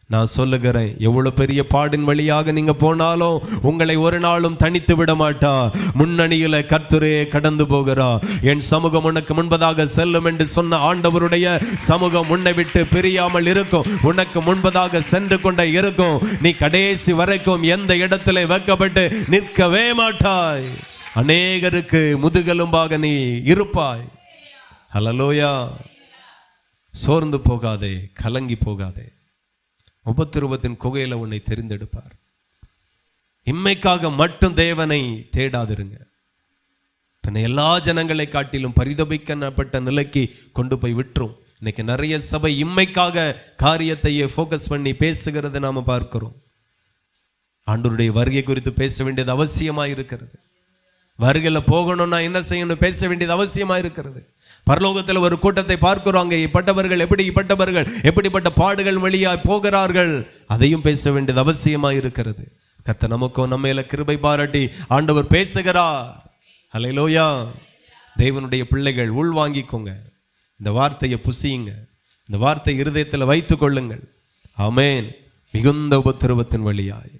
நான் சொல்லுகிறேன், எவ்வளவு பெரிய பாடின் வழியாக நீங்க போனாலும் உங்களை ஒரு நாளும் தனித்து விட மாட்டா. முன்னணியில கர்த்தரே கடந்து போகிறா. என் சமூகம் உனக்கு முன்பதாக செல்லும் என்று சொன்ன ஆண்டவருடைய சமூகம் உன்னை விட்டு பிரியாமல் இருக்கும், உனக்கு முன்பதாக சென்று கொண்டே இருக்கும். நீ கடைசி வரைக்கும் எந்த இடத்துல வைக்கப்பட்டு நிற்கவே மாட்டாய். அநேகருக்கு முதுகெலும்பாக நீ இருப்பாய். ஹல்லேலூயா. சோர்ந்து போகாதே, கலங்கி போகாதே. உபத்திரவத்தின் குகையில உன்னை தெரிந்தெடுப்பார். இம்மைக்காக மட்டும் தேவனை தேடாதிருங்க. பின்ன எல்லா ஜனங்களை காட்டிலும் பரிதபிக்கப்பட்ட நிலைக்கு கொண்டு போய் விட்டுரும். இன்னைக்கு நிறைய சபை இம்மைக்காக காரியத்தையே ஃபோக்கஸ் பண்ணி பேசுகிறத நாம பார்க்கிறோம். ஆண்டவருடைய வருகை குறித்து பேச வேண்டியது அவசியமா இருக்கிறது. வருகையில போகணும்னா என்ன செய்யணும் பேச வேண்டியது அவசியமா இருக்கிறது. பரலோகத்தில் ஒரு கூட்டத்தை பார்க்கிறோம். அங்கே எப்படிப்பட்ட பாடுகள் வழியாய் போகிறார்கள், அதையும் பேச வேண்டியது அவசியமா இருக்கிறது. கர்த்தர் நமக்கும் நம்ம மேல கிருபை பாராட்டி ஆண்டவர் பேசுகிறார். ஹல்லேலூயா. தேவனுடைய பிள்ளைகள் உள்வாங்கிக்கோங்க, இந்த வார்த்தையை புசியுங்க, இந்த வார்த்தை இருதயத்தில் வைத்துக் கொள்ளுங்கள். ஆமென். மிகுந்த உபத்திரவத்தின் வழியாய்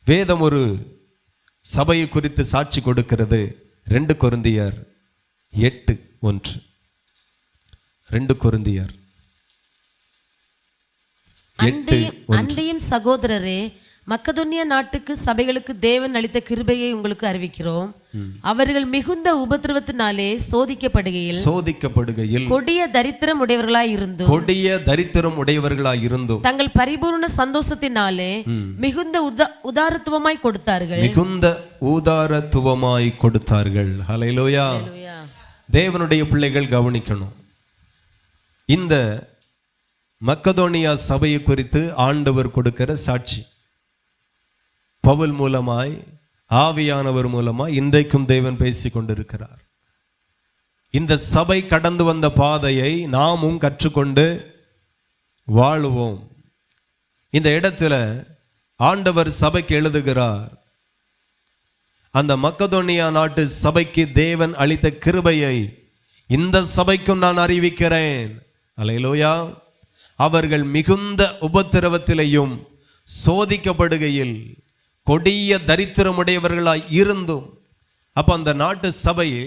வேதம் ஒரு சபையை குறித்து சாட்சி கொடுக்கிறது. 2 கொரிந்தியர் 8:1. 2 கொரிந்தியர் 8:1. அன்றியும் சகோதரரே, மக்கதோனியா நாட்டுக்கு சபைகளுக்கு தேவன் அளித்த கிருபையை உங்களுக்கு அறிவிக்கிறோம். அவர்கள் மிகுந்த உபத்திரவத்தினாலே சோதிக்கப்படுகையில் கொடிய தரித்திரம் உடையவர்களாய் இருந்தும் தங்கள் பரிபூர்ண சந்தோஷத்தினாலே மிகுந்த உதாரத்துவமாய் கொடுத்தார்கள். ஹல்லேலூயா. தேவனுடைய பிள்ளைகள் கவனிக்கணும். இந்த மக்கதோனியா சபையை குறித்து ஆண்டவர் கொடுக்கிற சாட்சி பவுல் மூலமாய், ஆவியானவர் மூலமாய் இன்றைக்கும் தேவன் பேசிக் கொண்டிருக்கிறார். இந்த சபை கடந்து வந்த பாதையை நாமும் கற்றுக்கொண்டு வாழுவோம். இந்த இடத்துல ஆண்டவர் சபைக்கு எழுதுகிறார், அந்த மக்கதோனியா நாட்டு சபைக்கு தேவன் அளித்த கிருபையை இந்த சபைக்கும் நான் அறிவிக்கிறேன். அல்லேலூயா. அவர்கள் மிகுந்த உபத்திரவத்திலேயும் சோதிக்கப்படுகையில் கொடிய தரித்திரமுடையவர்களாய் இருந்தும், அப்ப அந்த நாட்டு சபையை,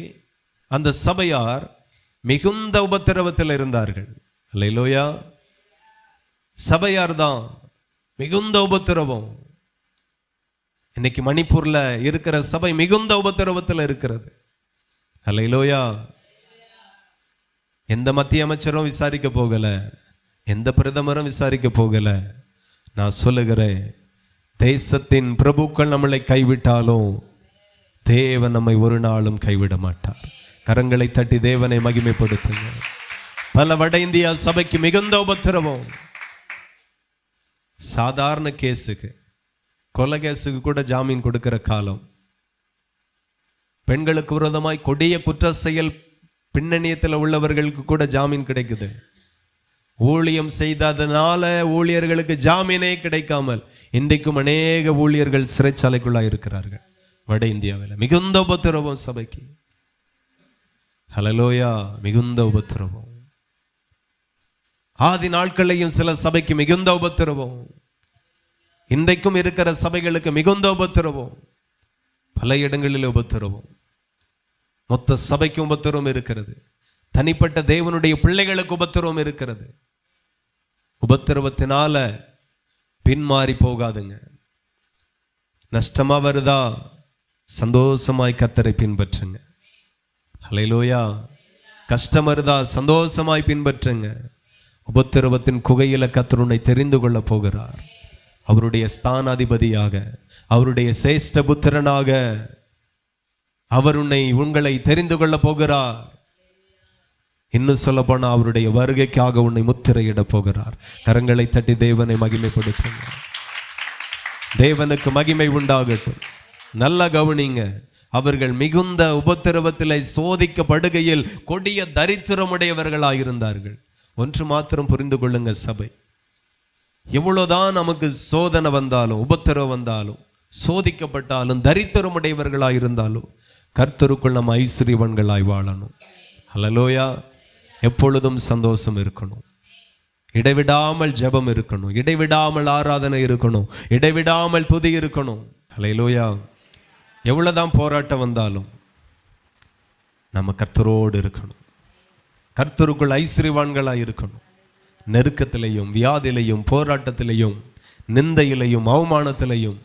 அந்த சபையார் மிகுந்த உபத்திரவத்தில் இருந்தார்கள். அல்லேலூயா. சபையார் தான் மிகுந்த உபத்திரவம். இன்னைக்கு மணிப்பூர்ல இருக்கிற சபை மிகுந்த உபத்திரவத்தில் இருக்கிறது. அல்லேலூயா. எந்த மத்திய அமைச்சரும் விசாரிக்க போகல, எந்த பிரதமரும் விசாரிக்க போகல. நான் சொல்லுகிறேன், தேசத்தின் பிரபுக்கள் நம்மளை கைவிட்டாலும் தேவன் நம்மை ஒரு நாளும் கைவிட மாட்டார். கரங்களை தட்டி தேவனை மகிமைப்படுத்துங்க. பல வட இந்தியா சபைக்கு மிகுந்த உபத்திரவம். சாதாரண கேஸுக்கு, கொலை கேஸுக்கு கூட ஜாமீன் கொடுக்கிற காலம். பெண்களுக்கு விரோதமாய் கொடிய குற்ற செயல் பின்னணியத்தில் உள்ளவர்களுக்கு கூட ஜாமீன் கிடைக்குது. ஊழியம் செய்ததனால ஊழியர்களுக்கு ஜாமீனே கிடைக்காமல் இன்றைக்கும் அநேக ஊழியர்கள் சிறைச்சாலைக்குள்ளாக இருக்கிறார்கள் வட இந்தியாவில். மிகுந்த உபத்திரவம் சபைக்கு. ஹல்லேலூயா. மிகுந்த உபத்திரவம். ஆதி நாட்களையும் சில சபைக்கு மிகுந்த உபத்திரவம். இன்றைக்கும் இருக்கிற சபைகளுக்கு மிகுந்த உபத்திரவம். பல இடங்களில் உபத்திரவம். மொத்த சபைக்கு உபத்திரவம் இருக்கிறது. தனிப்பட்ட தேவனுடைய பிள்ளைகளுக்கு உபத்திரவம் இருக்கிறது. உபத்திரவத்தினால பின்மாறி போகாதுங்க. நஷ்டமா வருதா, சந்தோஷமாய் கர்த்தரை பின்பற்றுங்க. ஹல்லேலூயா. கஷ்டம் வருதா, சந்தோஷமாய் பின்பற்றுங்க. உபத்திரவத்தின் குகையில கர்த்தர் உன்னை தெரிந்து கொள்ள போகிறார். அவருடைய ஸ்தானாதிபதியாக, அவருடைய சேஷ்ட புத்திரனாக அவர் உங்களை தெரிந்து கொள்ள போகிறார். இன்னும் சொல்ல போனா அவருடைய வருகைக்காக உன்னை முத்திரையிட போகிறார். கரங்களை தட்டி தேவனை மகிமைப்படுத்துங்க. தேவனுக்கு மகிமை உண்டாகட்டும். நல்லா கவனிங்க. அவர்கள் மிகுந்த உபத்திரவத்தில் சோதிக்கப்படுகையில் கொடிய தரித்திரமுடையவர்களாயிருந்தார்கள். ஒன்று மாத்திரம் புரிந்து கொள்ளுங்க, சபை எவ்வளவுதான் நமக்கு சோதனை வந்தாலும், உபத்திரவம் வந்தாலும், சோதிக்கப்பட்டாலும் தரித்திரமுடையவர்களாக இருந்தாலும் கர்த்தருக்குள் நம்ம ஐஸ்வர்யவான்களாய் வாழணும். ஹல்லேலூயா. எப்பொழுதும் சந்தோஷம் இருக்கணும், இடைவிடாமல் ஜெபம் இருக்கணும், இடைவிடாமல் ஆராதனை இருக்கணும், இடைவிடாமல் துதி இருக்கணும். ஹல்லேலூயா. எவ்வளவுதான் போராட்டம் வந்தாலும் நம்ம கர்த்தரோடு இருக்கணும், கர்த்தருக்குள் ஐஸ்வர்யவான்களாய் இருக்கணும். நெருக்கத்திலையும் வியாதியிலையும் போராட்டத்திலையும் நிந்தையிலையும் அவமானத்திலையும்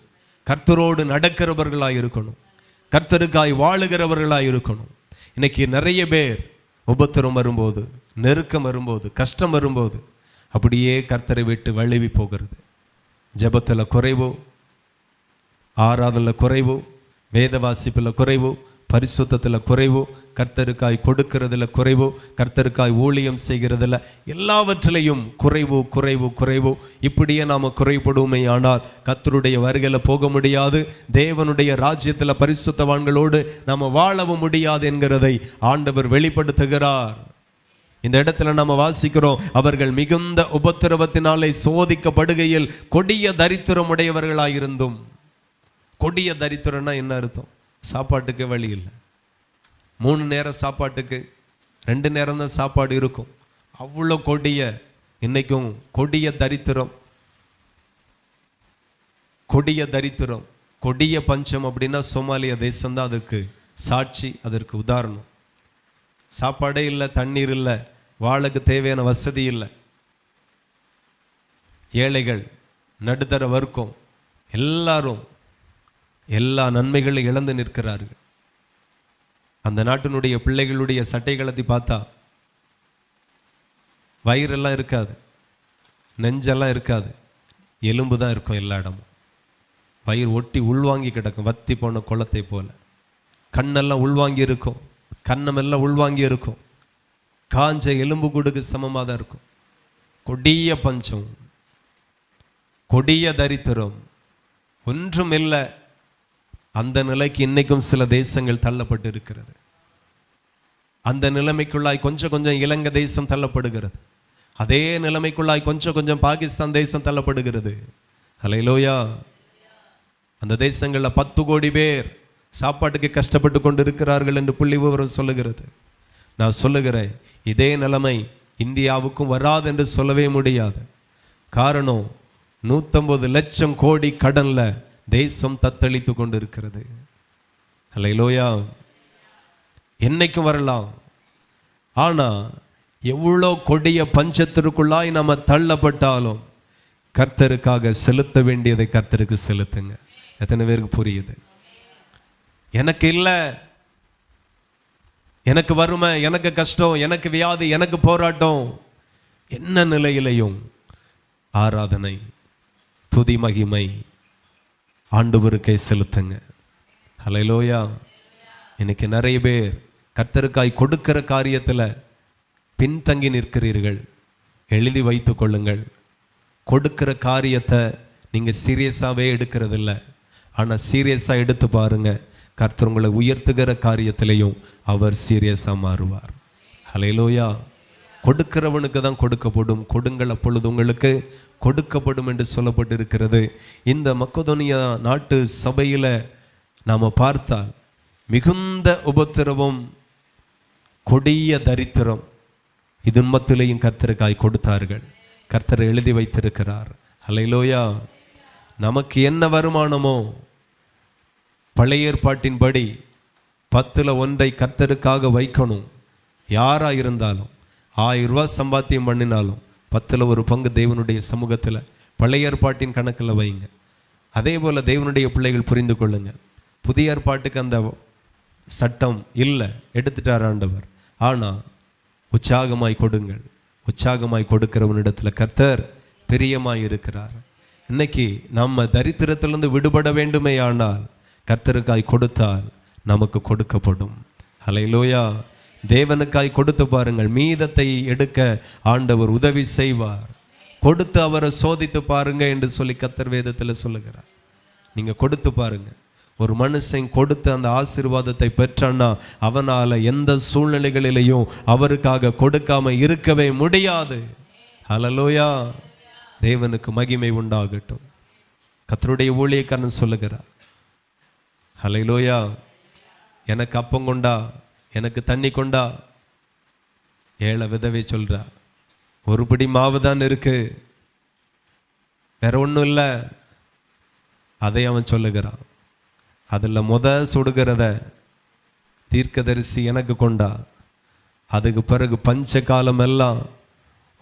கர்த்தரோடு நடக்கிறவர்களாய் இருக்கணும், கர்த்தருக்காய் வாழுகிறவர்களாய் இருக்கணும். இன்னைக்கு நிறைய பேர் உபத்திரம் வரும்போது, நெருக்கம் வரும்போது, கஷ்டம் வரும்போது அப்படியே கர்த்தரை விட்டு வழுவி போகிறது. ஜெபத்தில் குறைவோ, ஆராதனையில் குறைவோ, வேத வாசிப்பில் குறைவோ, பரிசுத்தத்தில் குறைவோ, கர்த்தருக்காய் கொடுக்கிறதுல குறைவோ, கர்த்தருக்காய் ஊழியம் செய்கிறதுல எல்லாவற்றிலையும் குறைவோ குறைவோ குறைவோ இப்படியே நாம் குறைபடுவோமே ஆனால் கர்த்தருடைய வருகையில் போக முடியாது, தேவனுடைய ராஜ்யத்தில் பரிசுத்தவான்களோடு நாம் வாழவும் முடியாது என்கிறதை ஆண்டவர் வெளிப்படுத்துகிறார். இந்த இடத்துல நம்ம வாசிக்கிறோம், அவர்கள் மிகுந்த உபத்திரவத்தினாலே சோதிக்கப்படுகையில் கொடிய தரித்திரமுடையவர்களாயிருந்தும். கொடிய தரித்திரம்னா என்ன அர்த்தம்? சாப்பாட்டுக்கு வழி இல்லை, 3 நேரம் சாப்பாட்டுக்கு 2 நேரம் தான் சாப்பாடு இருக்கும். அவ்வளோ கொடிய, இன்னைக்கும் கொடிய தரித்திரம், கொடிய தரித்திரம், கொடிய பஞ்சம் அப்படின்னா சோமாலியா தேசம்தான் அதுக்கு சாட்சி, அதற்கு உதாரணம். சாப்பாடே இல்லை, தண்ணீர் இல்லை, வாழுக்கு தேவையான வசதி இல்லை. ஏழைகள், நடுத்தர வர்க்கம் எல்லாரும் எல்லா நன்மைகளை இழந்து நிற்கிறார்கள். அந்த நாட்டினுடைய பிள்ளைகளுடைய சட்டைகளத்தை பார்த்தா வயிறெல்லாம் இருக்காது, நெஞ்செல்லாம் இருக்காது, எலும்பு தான் இருக்கும் எல்லா இடமும். வயிறு ஒட்டி உள்வாங்கி கிடக்கும், வத்தி போன குளத்தை போல. கண்ணெல்லாம் உள்வாங்கி இருக்கும், கண்ணமெல்லாம் உள்வாங்கி இருக்கும், காஞ்ச எலும்பு கூடுக்கு சமமாக தான் இருக்கும். கொடிய பஞ்சம், கொடிய தரித்திரம், ஒன்றும் இல்லை. அந்த நிலைக்கு இன்னைக்கும் சில தேசங்கள் தள்ளப்பட்டு இருக்கிறது. அந்த நிலைமைக்குள்ளாய் கொஞ்சம் கொஞ்சம் இலங்கை தேசம் தள்ளப்படுகிறது. அதே நிலைமைக்குள்ளாய் கொஞ்சம் கொஞ்சம் பாகிஸ்தான் தேசம் தள்ளப்படுகிறது. ஹல்லேலூயா. அந்த தேசங்களில் 10 கோடி பேர் சாப்பாட்டுக்கு கஷ்டப்பட்டு கொண்டு இருக்கிறார்கள் என்று புள்ளி விவரம் சொல்லுகிறது. நான் சொல்லுகிறேன், இதே நிலைமை இந்தியாவுக்கும் வராது என்று சொல்லவே முடியாது. காரணம், 150 லட்சம் கோடி கடன்ல தேசம் தத்தளித்து கொண்டு இருக்கிறது. ஹல்லேலூயா. என்னைக்கும் வரலாம். ஆனா எவ்வளோ கொடிய பஞ்சத்திற்குள்ளாய் நம்ம தள்ளப்பட்டாலும் கர்த்தருக்காக செலுத்த வேண்டியதை கர்த்தருக்கு செலுத்துங்க. எத்தனை பேருக்கு புரியுது? எனக்கு இல்லை, எனக்கு வறுமை, எனக்கு கஷ்டம், எனக்கு வியாதி, எனக்கு போராட்டம், என்ன நிலையிலையும் ஆராதனை, துதி, மகிமை ஆண்டவருக்கே செலுத்துங்க. ஹல்லேலூயா. இன்னைக்கு நிறைய பேர் கர்த்தருக்காய் கொடுக்கிற காரியத்தில் பின்தங்கி நிற்கிறீர்கள். எழுதி வைத்து கொள்ளுங்கள். கொடுக்கிற காரியத்தை நீங்கள் சீரியஸாகவே எடுக்கிறதில்ல. ஆனால் சீரியஸாக எடுத்து பாருங்க, கர்த்தர் உங்களை உயர்த்துகிற காரியத்திலையும் அவர் சீரியஸாக மாறுவார். ஹல்லேலூயா. கொடுக்கிறவனுக்கு தான் கொடுக்கப்படும், கொடுங்கள் அப்பொழுது உங்களுக்கு கொடுக்கப்படும் என்று சொல்லப்பட்டு இருக்கிறது. இந்த மக்கதோனியா நாட்டு சபையில் நாம் பார்த்தால் மிகுந்த உபத்திரவம், கொடிய தரித்திரம், இது மத்தியிலையும் கர்த்தருக்காய் கொடுத்தார்கள். கர்த்தர் எழுதி வைத்திருக்கிறார். ஹல்லேலூயா. நமக்கு என்ன வருமானமோ பழைய ஏற்பாட்டின்படி 10ல் 1 கர்த்தருக்காக வைக்கணும். யாராக இருந்தாலும் 1000 ரூபாய் சம்பாத்தியம் பண்ணினாலும் 10ல் 1 பங்கு தேவனுடைய சமூகத்தில் பழைய ஏற்பாட்டின் கணக்கில் வைங்க. அதே போல் தேவனுடைய பிள்ளைகள் புரிந்து கொள்ளுங்க, புதிய ஏற்பாட்டுக்கு அந்த சட்டம் இல்லை, எடுத்துட்டார் ஆண்டவர். ஆனால் உற்சாகமாய் கொடுங்கள். உற்சாகமாய் கொடுக்கிறவனிடத்தில் கர்த்தர் பிரியமாய் இருக்கிறார். இன்னைக்கு நம்ம தரித்திரத்திலிருந்து விடுபட வேண்டுமே ஆனால் கர்த்தருக்காய் கொடுத்தால் நமக்கு கொடுக்கப்படும். ஹல்லேலூயா. தேவனுக்காய் கொடுத்து பாருங்கள், மீதத்தை எடுக்க ஆண்டவர் உதவி செய்வார். கொடுத்து அவரை சோதித்து பாருங்க என்று சொல்லி கர்த்தர் வேதத்தில் சொல்லுகிறார். நீங்க கொடுத்து பாருங்க. ஒரு மனுஷன் கொடுத்து அந்த ஆசீர்வாதத்தை பெற்றான்னா அவனால் எந்த சூழ்நிலைகளிலையும் அவருக்காக கொடுக்காம இருக்கவே முடியாது. ஹல்லேலூயா. தேவனுக்கு மகிமை உண்டாகட்டும். கர்த்தருடைய ஊழியக்காரன் சொல்லுகிறார், ஹல்லேலூயா. எனக்கு அப்பம் கொண்டா, எனக்கு தண்ணி கொண்டா. ஏழை விதவை சொல்றா, ஒரு பிடி மாவு தான் இருக்கு, வேற ஒன்றும் இல்லை. அதை அவன் சொல்லுகிறான். அதில் சுடுகிறத தீர்க்கதரிசி எனக்கு கொண்டா, அதுக்கு பிறகு பஞ்ச காலம் எல்லாம்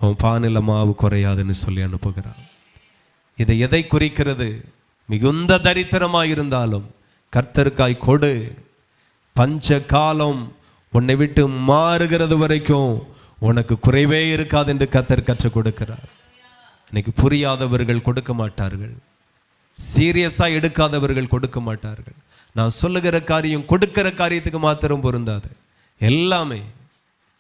அவன் பானில மாவு குறையாதுன்னு சொல்லி அனுப்புகிறான். இதை எதை குறிக்கிறது? மிகுந்த தரித்திரமாக இருந்தாலும் கர்த்தருக்காய் கொடு. பஞ்ச காலம் உன்னை விட்டு மாறுகிறது வரைக்கும் உனக்கு குறைவே இருக்காது என்று கர்த்தர் கற்றுக் கொடுக்கிறார். இன்னைக்கு புரியாதவர்கள் கொடுக்க மாட்டார்கள், சீரியஸாக எடுக்காதவர்கள் கொடுக்க மாட்டார்கள். நான் சொல்லுகிற காரியம் கொடுக்கிற காரியத்துக்கு மாத்திரம் பொருந்தாது. எல்லாமே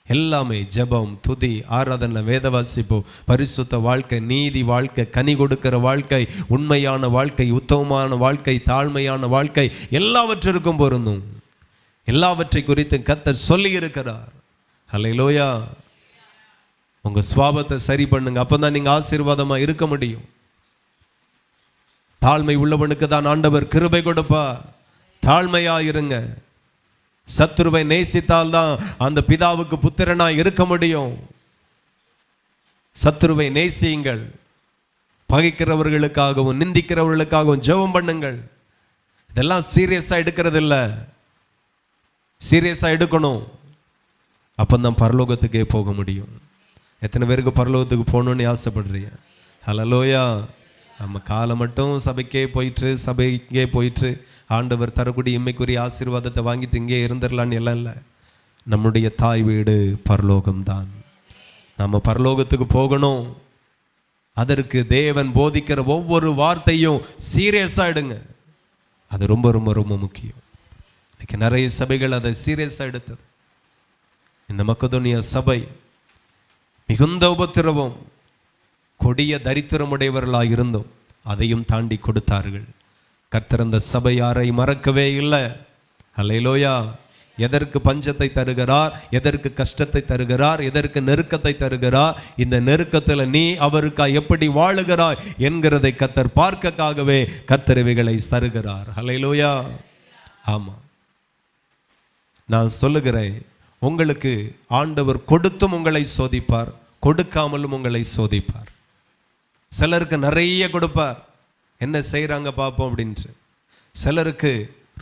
எல்லாமே ஜெபம், துதி, ஆராதனை, வேத வாசிப்பு, பரிசுத்த வாழ்க்கை, நீதி வாழ்க்கை, கனி கொடுக்கிற வாழ்க்கை, உண்மையான வாழ்க்கை, உத்தமமான வாழ்க்கை, தாழ்மையான வாழ்க்கை, எல்லாவற்றிற்கும் பொருந்தும். எல்லாவற்றை குறித்து கர்த்தர் சொல்லி இருக்கிறார். ஹல்லேலூயா. உங்க சுபாவத்தை சரி பண்ணுங்க, அப்பதான் நீங்க ஆசீர்வாதமா இருக்க முடியும். தாழ்மை உள்ளவனுக்கு தான் ஆண்டவர் கிருபை கொடுப்பார். தாழ்மையா இருங்க. சத்துருவை நேசித்தால் தான் அந்த பிதாவுக்கு புத்திரனாய் இருக்க முடியும். சத்துருவை நேசியுங்கள். பகைக்கிறவர்களுக்காகவும் நிந்திக்கிறவர்களுக்காகவும் ஜெபம் பண்ணுங்கள். இதெல்லாம் சீரியஸா எடுக்கிறது இல்லை, சீரியஸா எடுக்கணும். அப்பந்தான் பரலோகத்துக்கே போக முடியும். எத்தனை பேருக்கு பரலோகத்துக்கு போகணும்னு ஆசைப்படுறீங்க? ஹல்லேலூயா. நம்ம காலம் மட்டும் சபைக்கே போயிட்டு ஆண்டவர் தரக்கூடிய இம்மைக்குரிய ஆசீர்வாதத்தை வாங்கிட்டு இங்கே இருந்துடலான்னு எல்லாம் இல்லை. நம்முடைய தாய் வீடு பரலோகம்தான். நம்ம பரலோகத்துக்கு போகணும். அதற்கு தேவன் போதிக்கிற ஒவ்வொரு வார்த்தையும் சீரியஸாக எடுங்க. அது ரொம்ப ரொம்ப ரொம்ப முக்கியம். இன்னைக்கு நிறைய சபைகள் அதை சீரியஸாக எடுத்தது. இந்த மக்கதோனியா சபை மிகுந்த உபத்திரவம், கொடிய தரித்திரமுடையவர்களாக இருந்தும் அதையும் தாண்டி கொடுத்தார்கள். கர்த்தர் அந்த சபை யாரை மறக்கவே இல்லை. ஹல்லேலூயா. எதற்கு பஞ்சத்தை தருகிறார், எதற்கு கஷ்டத்தை தருகிறார், எதற்கு நெருக்கத்தை தருகிறார், இந்த நெருக்கத்தில் நீ அவருக்காய் எப்படி வாழுகிறாய் என்கிறதை கர்த்தர் பார்க்கக்காகவே கர்த்தர் இவைகளை தருகிறார். ஹல்லேலூயா. ஆமாம், நான் சொல்லுகிறேன், உங்களுக்கு ஆண்டவர் கொடுத்தும் உங்களை சோதிப்பார், கொடுக்காமலும் உங்களை சோதிப்பார். சிலருக்கு நிறைய கொடுப்பார், என்ன செய்கிறாங்க பார்ப்போம் அப்படின்ட்டு. சிலருக்கு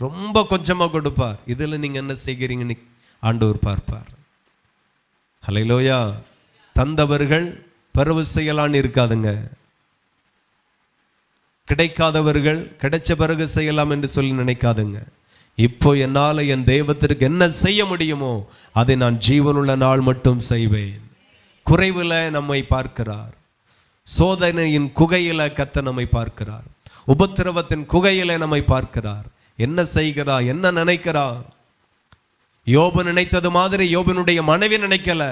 ரொம்ப கொஞ்சமாக கொடுப்பார், இதில் நீங்கள் என்ன செய்கிறீங்கன்னு ஆண்டவர் பார்ப்பார். ஹல்லேலூயா. தந்தவர்கள் பரவு செய்யலான்னு இருக்காதுங்க. கிடைக்காதவர்கள் கிடைச்ச பிறகு செய்யலாம் என்று சொல்லி நினைக்காதுங்க. இப்போ என்னால் என் தெய்வத்திற்கு என்ன செய்ய முடியுமோ அதை நான் ஜீவனுள்ள நாள் மட்டும் செய்வேன். குறைவில் நம்மை பார்க்கிறார். சோதனையின் குகையில கர்த்தர் நம்மை பார்க்கிறார். உபத்திரவத்தின் குகையில நம்மை பார்க்கிறார். என்ன செய்கிறா, என்ன நினைக்கிறா? யோபு நினைத்தது மாதிரி யோபினுடைய மனைவி நினைக்கல.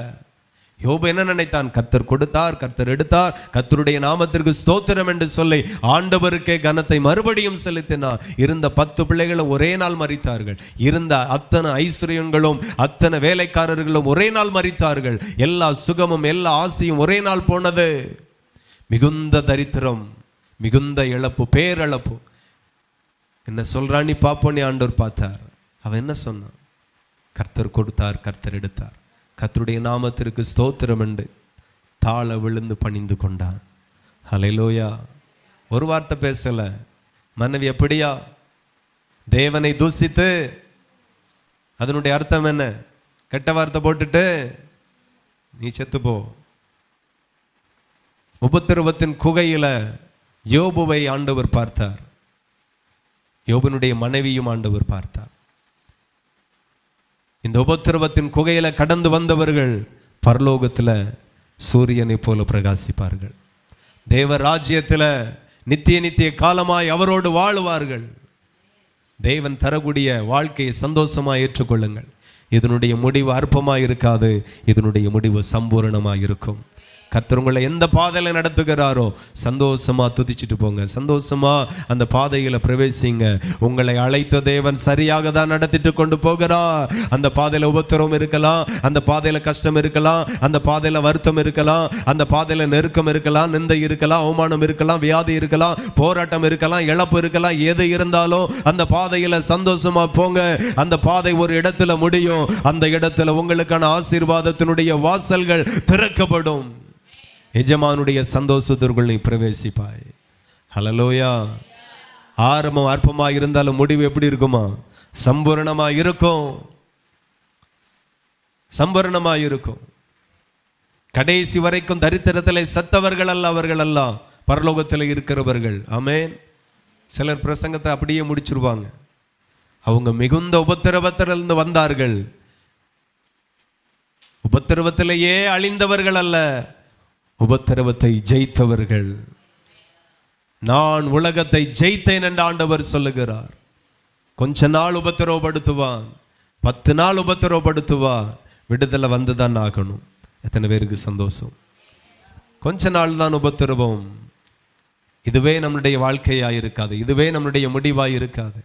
யோபு என்ன நினைத்தான்? கர்த்தர் கொடுத்தார், கர்த்தர் எடுத்தார், கர்த்தருடைய நாமத்திற்கு ஸ்தோத்திரம் என்று சொல்லி ஆண்டவருக்கே கனத்தை மறுபடியும் செலுத்தினார். இருந்த 10 பிள்ளைகளும் ஒரே நாள் மரித்தார்கள். இருந்த அத்தனை ஐஸ்வர்யங்களும் அத்தனை வேலைக்காரர்களும் ஒரே நாள் மரித்தார்கள். எல்லா சுகமும் எல்லா ஆசையும் ஒரே நாள் போனது. மிகுந்த தரித்திரம், மிகுந்த இழப்பு, பேரிழப்பு. என்ன சொல்றான்னு பார்ப்போன்னு ஆண்டவர் பார்த்தார். அவன் என்ன சொன்னான்? கர்த்தர் கொடுத்தார், கர்த்தர் எடுத்தார், கர்த்தருடைய நாமத்திற்கு ஸ்தோத்திரம் என்று தாழ விழுந்து பணிந்து கொண்டான். ஹல்லேலூயா. ஒரு வார்த்தை பேசல. மனைவி எப்படியா தேவனை தூசித்து, அதனுடைய அர்த்தம் என்ன? கெட்ட வார்த்தை போட்டுட்டு நீ செத்துப்போ. உபத்திரவத்தின் குகையில யோபுவை ஆண்டவர் பார்த்தார். யோபுனுடைய மனைவியும் ஆண்டவர் பார்த்தார். இந்த உபத்திரவத்தின் குகையில கடந்து வந்தவர்கள் பரலோகத்தில் சூரியனை போல பிரகாசிப்பார்கள். தேவ ராஜ்யத்தில் நித்திய நித்திய காலமாய் அவரோடு வாழுவார்கள். தேவன் தரக்கூடிய வாழ்க்கையை சந்தோஷமாய் ஏற்றுக்கொள்ளுங்கள். இதனுடைய முடிவு அற்பமாய் இருக்காது, இதனுடைய முடிவு சம்பூரணமாய் இருக்கும். கர்த்தர் உங்களை எந்த பாதையில நடத்துகிறாரோ சந்தோஷமா துதிச்சிட்டு போங்க, சந்தோஷமா அந்த பாதையில பிரவேசிங்க. உங்களை அழைத்த தேவன் சரியாக தான் நடத்திட்டு கொண்டு போகிறார். அந்த பாதையில உபத்திரவம் இருக்கலாம், அந்த பாதையில கஷ்டம் இருக்கலாம், அந்த பாதையில வருத்தம் இருக்கலாம், அந்த பாதையில நெருக்கம் இருக்கலாம், நிந்தை இருக்கலாம், அவமானம் இருக்கலாம், வியாதி இருக்கலாம், போராட்டம் இருக்கலாம், இழப்பு இருக்கலாம். எது இருந்தாலும் அந்த பாதையில சந்தோஷமா போங்க. அந்த பாதை ஒரு இடத்துல முடியும். அந்த இடத்துல உங்களுக்கான ஆசீர்வாதத்தினுடைய வாசல்கள் திறக்கப்படும். எஜமானுடைய சந்தோஷத்திற்குள் நீ பிரவேசிப்பாய். ஹல்லேலூயா. ஆரம்பம் அற்பமா இருந்தாலும் முடிவு எப்படி இருக்குமா? சம்பூரணமா இருக்கும், சம்பூரணமா இருக்கும். கடைசி வரைக்கும் தரித்திரத்திலே சத்தவர்கள் அல்ல, அவர்கள் அல்ல, பரலோகத்தில் இருக்கிறவர்கள். ஆமென். சிலர் பிரசங்கத்தை அப்படியே முடிச்சிருவாங்க. அவங்க மிகுந்த உபத்திரவத்திலிருந்து வந்தார்கள். உபத்திரவத்திலேயே அழிந்தவர்கள் அல்ல, உபத்திரவத்தை ஜெயித்தவர்கள். நான் உலகத்தை ஜெயித்தேன் என்று ஆண்டவர் சொல்லுகிறார். கொஞ்ச நாள் உபத்திரவப்படுத்துவான், 10 நாள் உபத்திரவப்படுத்துவான், விடுதலை வந்துதான் ஆகணும். எத்தனை பேருக்கு சந்தோஷம்? கொஞ்ச நாள் தான் உபத்திரவம். இதுவே நம்முடைய வாழ்க்கையாக இருக்காது, இதுவே நம்முடைய முடிவாக இருக்காது.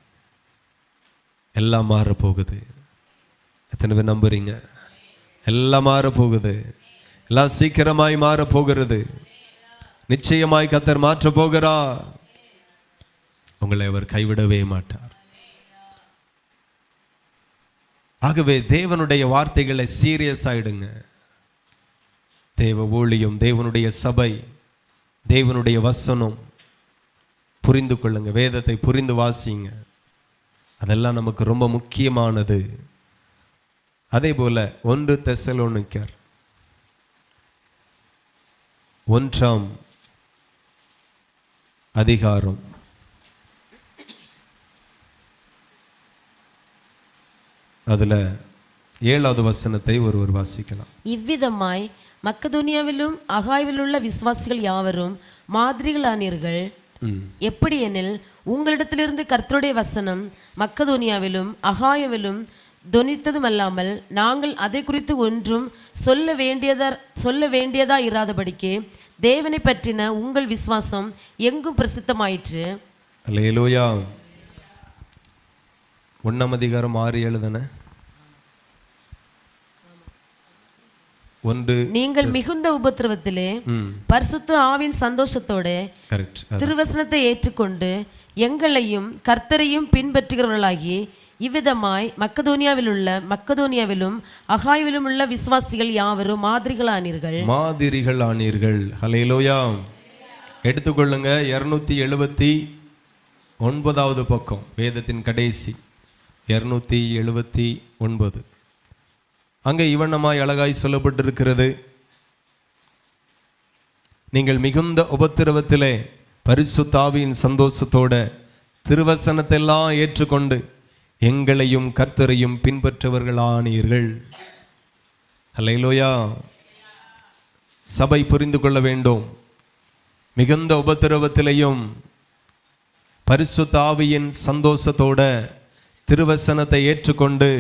எல்லாம் மாறப்போகுது. எத்தனை பேர் நம்புறீங்க? எல்லாம் மாறப்போகுது, எல்லாம் சீக்கிரமாய் மாறப்போகிறது. நிச்சயமாய் கர்த்தர் மாற்ற போகிறார். உங்களை அவர் கைவிடவே மாட்டார். ஆகவே தேவனுடைய வார்த்தைகளை சீரியஸ் ஆயிடுங்க. தேவ ஊழியம், தேவனுடைய சபை, தேவனுடைய வசனம் புரிந்து கொள்ளுங்க. வேதத்தை புரிந்து வாசிங்க. அதெல்லாம் நமக்கு ரொம்ப முக்கியமானது. அதே போல 1 தெசலோனிக்கர் 1ஆம் அதிகாரம் அதுல 7வது வசனத்தை ஒருவர் வாசிக்கலாம். இவ்விதமாய் மக்கதோனியாவிலும் அகாயாவிலுள்ள விசுவாசிகள் யாவரும் மாதிரிகளானீர்கள். எப்படி எனில் உங்களிடத்திலிருந்து கர்த்தருடைய வசனம் மக்கதோனியாவிலும் அகாயாவிலும் தொனித்ததுமல்லாமல் நாங்கள் அதை குறித்து ஒன்றும் சொல்ல வேண்டியதா இராதபடிக்கு தேவனை பற்றின உங்கள் விசுவாசம் எங்கும் பிரசித்தமாயிற்று. அல்லேலூயா. 1ஆம் அதிகாரம் 6-7 தானே? நீங்கள் மிகுந்த உபத்திரவத்திலே பரிசுத்த ஆவியின் சந்தோஷத்தோட திருவசனத்தை ஏற்றுக்கொண்டு எங்களையும் கர்த்தரையும் பின்பற்றுகிறவர்களாகி இவ்விதமாய் மக்கதோனியாவிலும் அகாயாவிலும் உள்ள விசுவாசிகள் யாவரும் மாதிரிகளானீர்கள். ஹல்லேலூயா. எடுத்துக்கொள்ளுங்க 279வது பக்கம், வேதத்தின் கடைசி 279. அங்கே இவனமாய் அழகாய் சொல்லப்பட்டிருக்கிறது. நீங்கள் மிகுந்த உபத்திரவத்திலே பரிசுத்த ஆவியின் சந்தோஷத்தோட திருவசனத்தெல்லாம் ஏற்றுக்கொண்டு எங்களையும் கர்த்தரையும் பின்பற்றவர்களானீர்கள். அல்லேலூயா. சபை புரிந்து கொள்ள வேண்டும். மிகுந்த உபத்திரவத்திலையும் பரிசுத்த ஆவியின் சந்தோஷத்தோட திருவசனத்தை ஏற்றுக்கொண்டு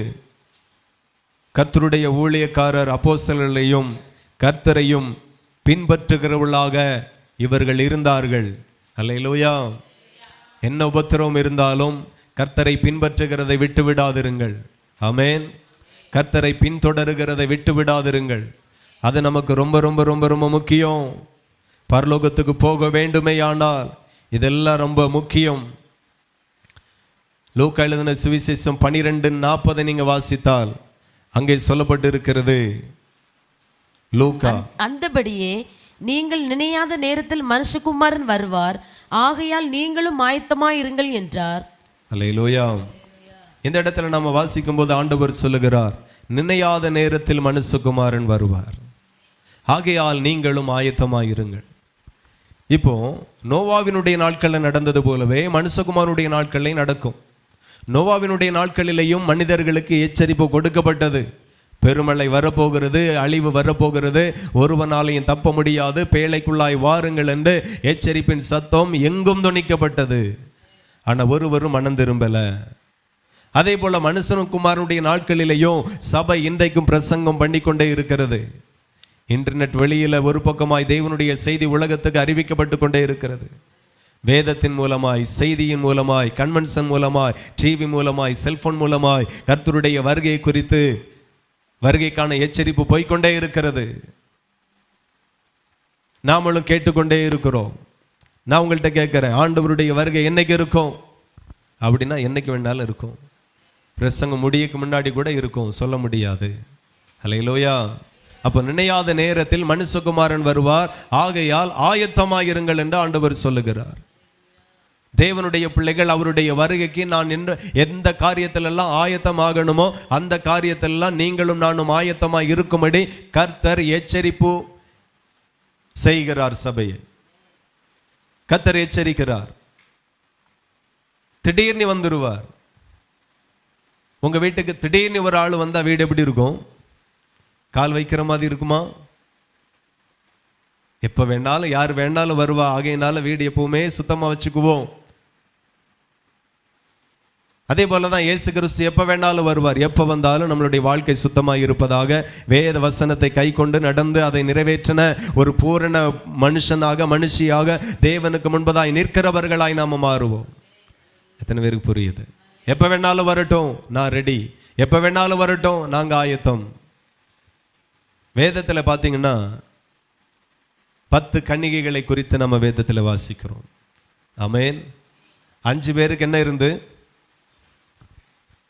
கர்த்தருடைய ஊழியக்காரர் அப்போஸ்தலர்களையும் கர்த்தரையும் பின்பற்றுகிறவர்களாக இவர்கள் இருந்தார்கள். அல்லேலூயா. என்ன உபத்திரவம் இருந்தாலும் கர்த்தரை பின்பற்றுகிறதை விட்டு விடாதிருங்கள். ஆமென். கர்த்தரை பின்தொடருகிறதை விட்டு விடாதிருங்கள். அது நமக்கு ரொம்ப ரொம்ப ரொம்ப ரொம்ப முக்கியம். பரலோகத்துக்கு போக வேண்டுமேயானால் இதெல்லாம் ரொம்ப முக்கியம். லூக்கா எழுதின சுவிசேஷம் 12:40 நீங்க வாசித்தால் அங்கே சொல்லப்பட்டு இருக்கிறது. லூக்கா, அந்தபடியே நீங்கள் நினையாத நேரத்தில் மனுஷகுமாரன் வருவார், ஆகையால் நீங்களும் ஆயத்தமாயிருங்கள் என்றார். அல்லேலூயா. இந்த இடத்துல நம்ம வாசிக்கும் போது ஆண்டவர் சொல்லுகிறார், நினையாத நேரத்தில் மனுஷகுமாரன் வருவார், ஆகையால் நீங்களும் ஆயத்தமாயிருங்கள். இப்போ நோவாவினுடைய நாட்களில் நடந்தது போலவே மனுஷகுமாரனுடைய நாட்களில் நடக்கும். நோவாவினுடைய நாட்களிலேயும் மனிதர்களுக்கு எச்சரிப்பு கொடுக்கப்பட்டது. பெருமழை வரப்போகிறது, அழிவு வரப்போகிறது, ஒருவனாலையும் தப்ப முடியாது, பேழைக்குள்ளாய் வாருங்கள் என்று எச்சரிப்பின் சத்தம் எங்கும் தொனிக்கப்பட்டது. ஆனால் ஒருவரும் மனம் திரும்பல. அதே போல மனுஷகுமாரனுடைய நாட்களிலேயும் சபை இன்றைக்கும் பிரசங்கம் பண்ணிக்கொண்டே இருக்கிறது. இன்டர்நெட் வெளியில் ஒரு பக்கமாய் தேவனுடைய செய்தி உலகத்துக்கு அறிவிக்கப்பட்டு கொண்டே இருக்கிறது. வேதத்தின் மூலமாய், செய்தியின் மூலமாய், கன்வென்ஷன் மூலமாய், டிவி மூலமாய், செல்போன் மூலமாய் கர்த்தருடைய வருகை குறித்து வருகைக்கான எச்சரிப்பு போய்கொண்டே இருக்கிறது. நாமளும் கேட்டுக்கொண்டே இருக்கிறோம். நான் உங்கள்கிட்ட கேட்குறேன், ஆண்டவருடைய வருகை என்னைக்கு இருக்கும் அப்படின்னா என்னைக்கு வேணாலும் இருக்கும். பிரசங்கம் முடியக்கு முன்னாடி கூட இருக்கும், சொல்ல முடியாது. ஹல்லேலூயா. அப்போ நினையாத நேரத்தில் மனுஷகுமாரன் வருவார், ஆகையால் ஆயத்தமாயிருங்கள் என்று ஆண்டவர் சொல்லுகிறார். தேவனுடைய பிள்ளைகள் அவருடைய வருகைக்கு நான் எந்த காரியத்திலெல்லாம் ஆயத்தமாகணுமோ அந்த காரியத்திலெல்லாம் நீங்களும் நானும் ஆயத்தமாக இருக்கும்படி கர்த்தர் எச்சரிப்பு செய்கிறார். சபையை கர்த்தர் எச்சரிக்கிறார். திடீர்னு வந்துடுவார். உங்க வீட்டுக்கு திடீர்னு ஒரு ஆள் வந்தா வீடு எப்படி இருக்கும்? கால் வைக்கிற மாதிரி இருக்குமா? எப்ப வேணாலும் யார் வேணாலும் வருவா. ஆகையினால வீடு எப்பவுமே சுத்தமா வச்சுக்குவோம். அதே போலதான் இயேசு கிறிஸ்து எப்ப வேணாலும் வருவார். எப்ப வந்தாலும் நம்மளுடைய வாழ்க்கை சுத்தமாக இருப்பதாக வேத வசனத்தை கை கொண்டு நடந்து அதை நிறைவேற்றின ஒரு பூரண மனுஷனாக, மனுஷியாக தேவனுக்கு முன்பதாய் நிற்கிறவர்களாய் நாம மாறுவோம். எத்தனை பேருக்கு புரியுது? எப்ப வேணாலும் வரட்டும், நான் ரெடி. எப்ப வேணாலும் வரட்டும், நாங்க ஆயத்தம். வேதத்தில் பார்த்தீங்கன்னா 10 கன்னிகைகளை குறித்து நம்ம வேதத்தில் வாசிக்கிறோம். ஆமென். 5 பேருக்கு என்ன இருந்து?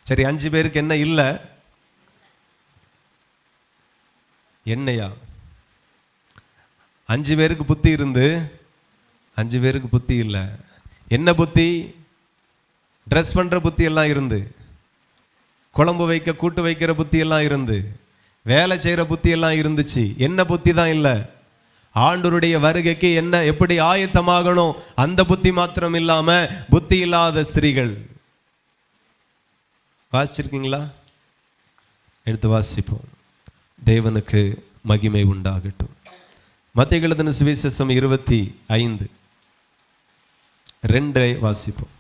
சரி, 5 பேருக்கு என்ன இல்லை? என்னையா? 5 பேருக்கு புத்தி இருந்து 5 பேருக்கு புத்தி இல்லை. என்ன புத்தி? ட்ரெஸ் பண்ற புத்தி எல்லாம் இருந்து, குழம்பு வைக்க கூட்டு வைக்கிற புத்தி எல்லாம் இருந்து, வேலை செய்கிற புத்தி எல்லாம் இருந்துச்சு. என்ன புத்தி தான் இல்லை? ஆண்டவருடைய வருகைக்கு என்ன எப்படி ஆயத்தமாகணும் அந்த புத்தி மாத்திரம் இல்லாம புத்தி இல்லாத ஸ்திரீகள். வாசிச்சிருக்கீங்களா? எடுத்து வாசிப்போம். தேவனுக்கு மகிமை உண்டாகட்டும். மத்தேயு எழுதின சுவிசேஷம் 25:2 வாசிப்போம்.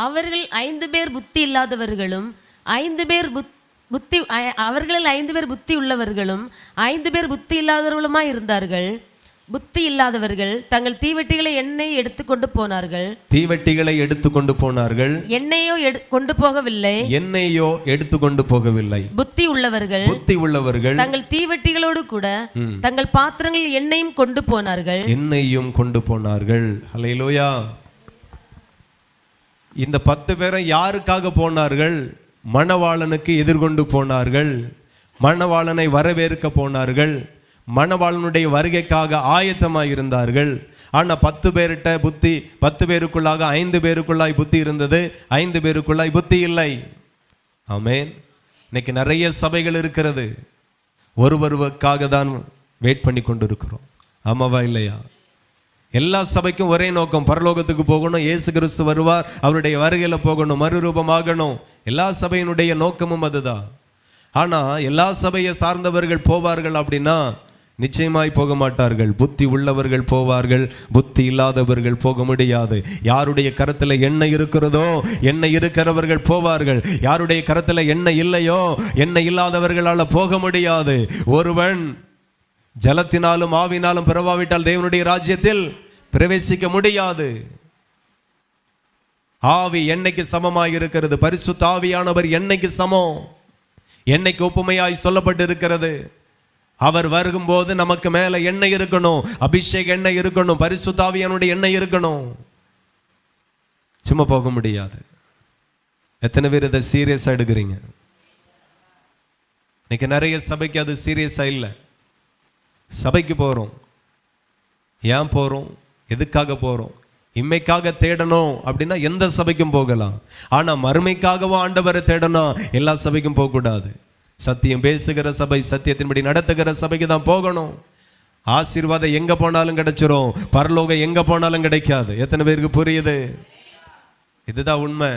அவர்கள் 5 பேர் புத்தி இல்லாதவர்களும் 5 பேர் அவர்களில் 5 பேர் புத்தி உள்ளவர்களும் 5 பேர் புத்தி இல்லாதவர்களுமாய் இருந்தார்கள். புத்தி இல்லாதவர்கள் தங்கள் தீவெட்டிகளை எண்ணெய் எடுத்துக்கொண்டு போனார்கள். தீவெட்டிகளை எடுத்துக்கொண்டு போனார்கள். எண்ணெயோ கொண்டு போகவில்லை. எண்ணெயோ எடுத்துக்கொண்டு போகவில்லை. புத்தி உள்ளவர்கள் தங்கள் தீவெட்டிகளோடு கூட தங்கள் பாத்திரங்களில் எண்ணெயும் கொண்டு போனார்கள். எண்ணெயும் கொண்டு போனார்கள். ஹல்லேலூயா. இந்த 10 பேரை யாருக்காக போனார்கள்? மணவாளனுக்கு எதிர்கொண்டு போனார்கள். மணவாளனை வரவேற்க போனார்கள். மணவாளனுடைய வருகைக்காக ஆயத்தமாக இருந்தார்கள். ஆனால் 10 பேர்கிட்ட புத்தி, 10 பேருக்குள்ளாக 5 பேருக்குள்ளாய் புத்தி இருந்தது, 5 பேருக்குள்ளாய் புத்தி இல்லை. ஆமென். இன்னைக்கு நிறைய சபைகள் இருக்கிறது. ஒருவருக்காக தான் வெயிட் பண்ணி கொண்டு இருக்கிறோம். ஆமாவா இல்லையா? எல்லா சபைக்கும் ஒரே நோக்கம், பரலோகத்துக்கு போகணும், இயேசு கிறிஸ்து வருவார், அவருடைய வருகையில போகணும், மறுரூபமாகணும். எல்லா சபையினுடைய நோக்கமும் அதுதான். ஆனா எல்லா சபையை சார்ந்தவர்கள் போவார்கள் அப்படின்னா நிச்சயமாய் போக மாட்டார்கள். புத்தி உள்ளவர்கள் போவார்கள், புத்தி இல்லாதவர்கள் போக முடியாது. யாருடைய கரத்தில் எண்ணெய் இருக்கிறதோ எண்ணெய் இருக்கிறவர்கள் போவார்கள். யாருடைய கரத்தில் எண்ணெய் இல்லையோ எண்ணெய் இல்லாதவர்களால் போக முடியாது. ஒருவன் ஜலத்தினாலும் ஆவினாலும் பிறவாவிட்டால் தேவனுடைய ராஜ்யத்தில் பிரவேசிக்க முடியாது. ஆவி எண்ணெய்க்கு சமமாய் இருக்கிறது. பரிசுத்த ஆவியானவர் எண்ணெய்க்கு சமம். எண்ணெய்க்கு ஒப்புமையாய் சொல்லப்பட்டு இருக்கிறது. அவர் வரும்போது நமக்கு மேல எண்ணெய் இருக்கணும், அபிஷேக எண்ணெய் இருக்கணும், பரிசுத்த ஆவியானுடைய எண்ணெய் இருக்கணும். சும்மா போக முடியாது. எத்தனை பேர் இதை சீரியஸா எடுக்கிறீங்க? இன்னைக்கு நிறைய சபைக்கு அது சீரியஸா இல்லை. சபைக்கு போறோம், ஏன் போறோம்? எதுக்காக போறோம்? இம்மைக்காக தேடணும் அப்படின்னா எந்த சபைக்கும் போகலாம். ஆனா மறுமைக்காகவும் ஆண்டவரை தேடணும், எல்லா சபைக்கும் போகக்கூடாது. சத்தியம் பேசுகிற சபை, சத்தியத்தின்படி நடத்துகிற சபைக்கு தான் போகணும். ஆசீர்வாதம் எங்க போனாலும் கிடைச்சிரும், பரலோகம் எங்க போனாலும் கிடைக்காது. எத்தனை பேருக்கு புரியுது? இதுதான் உண்மை.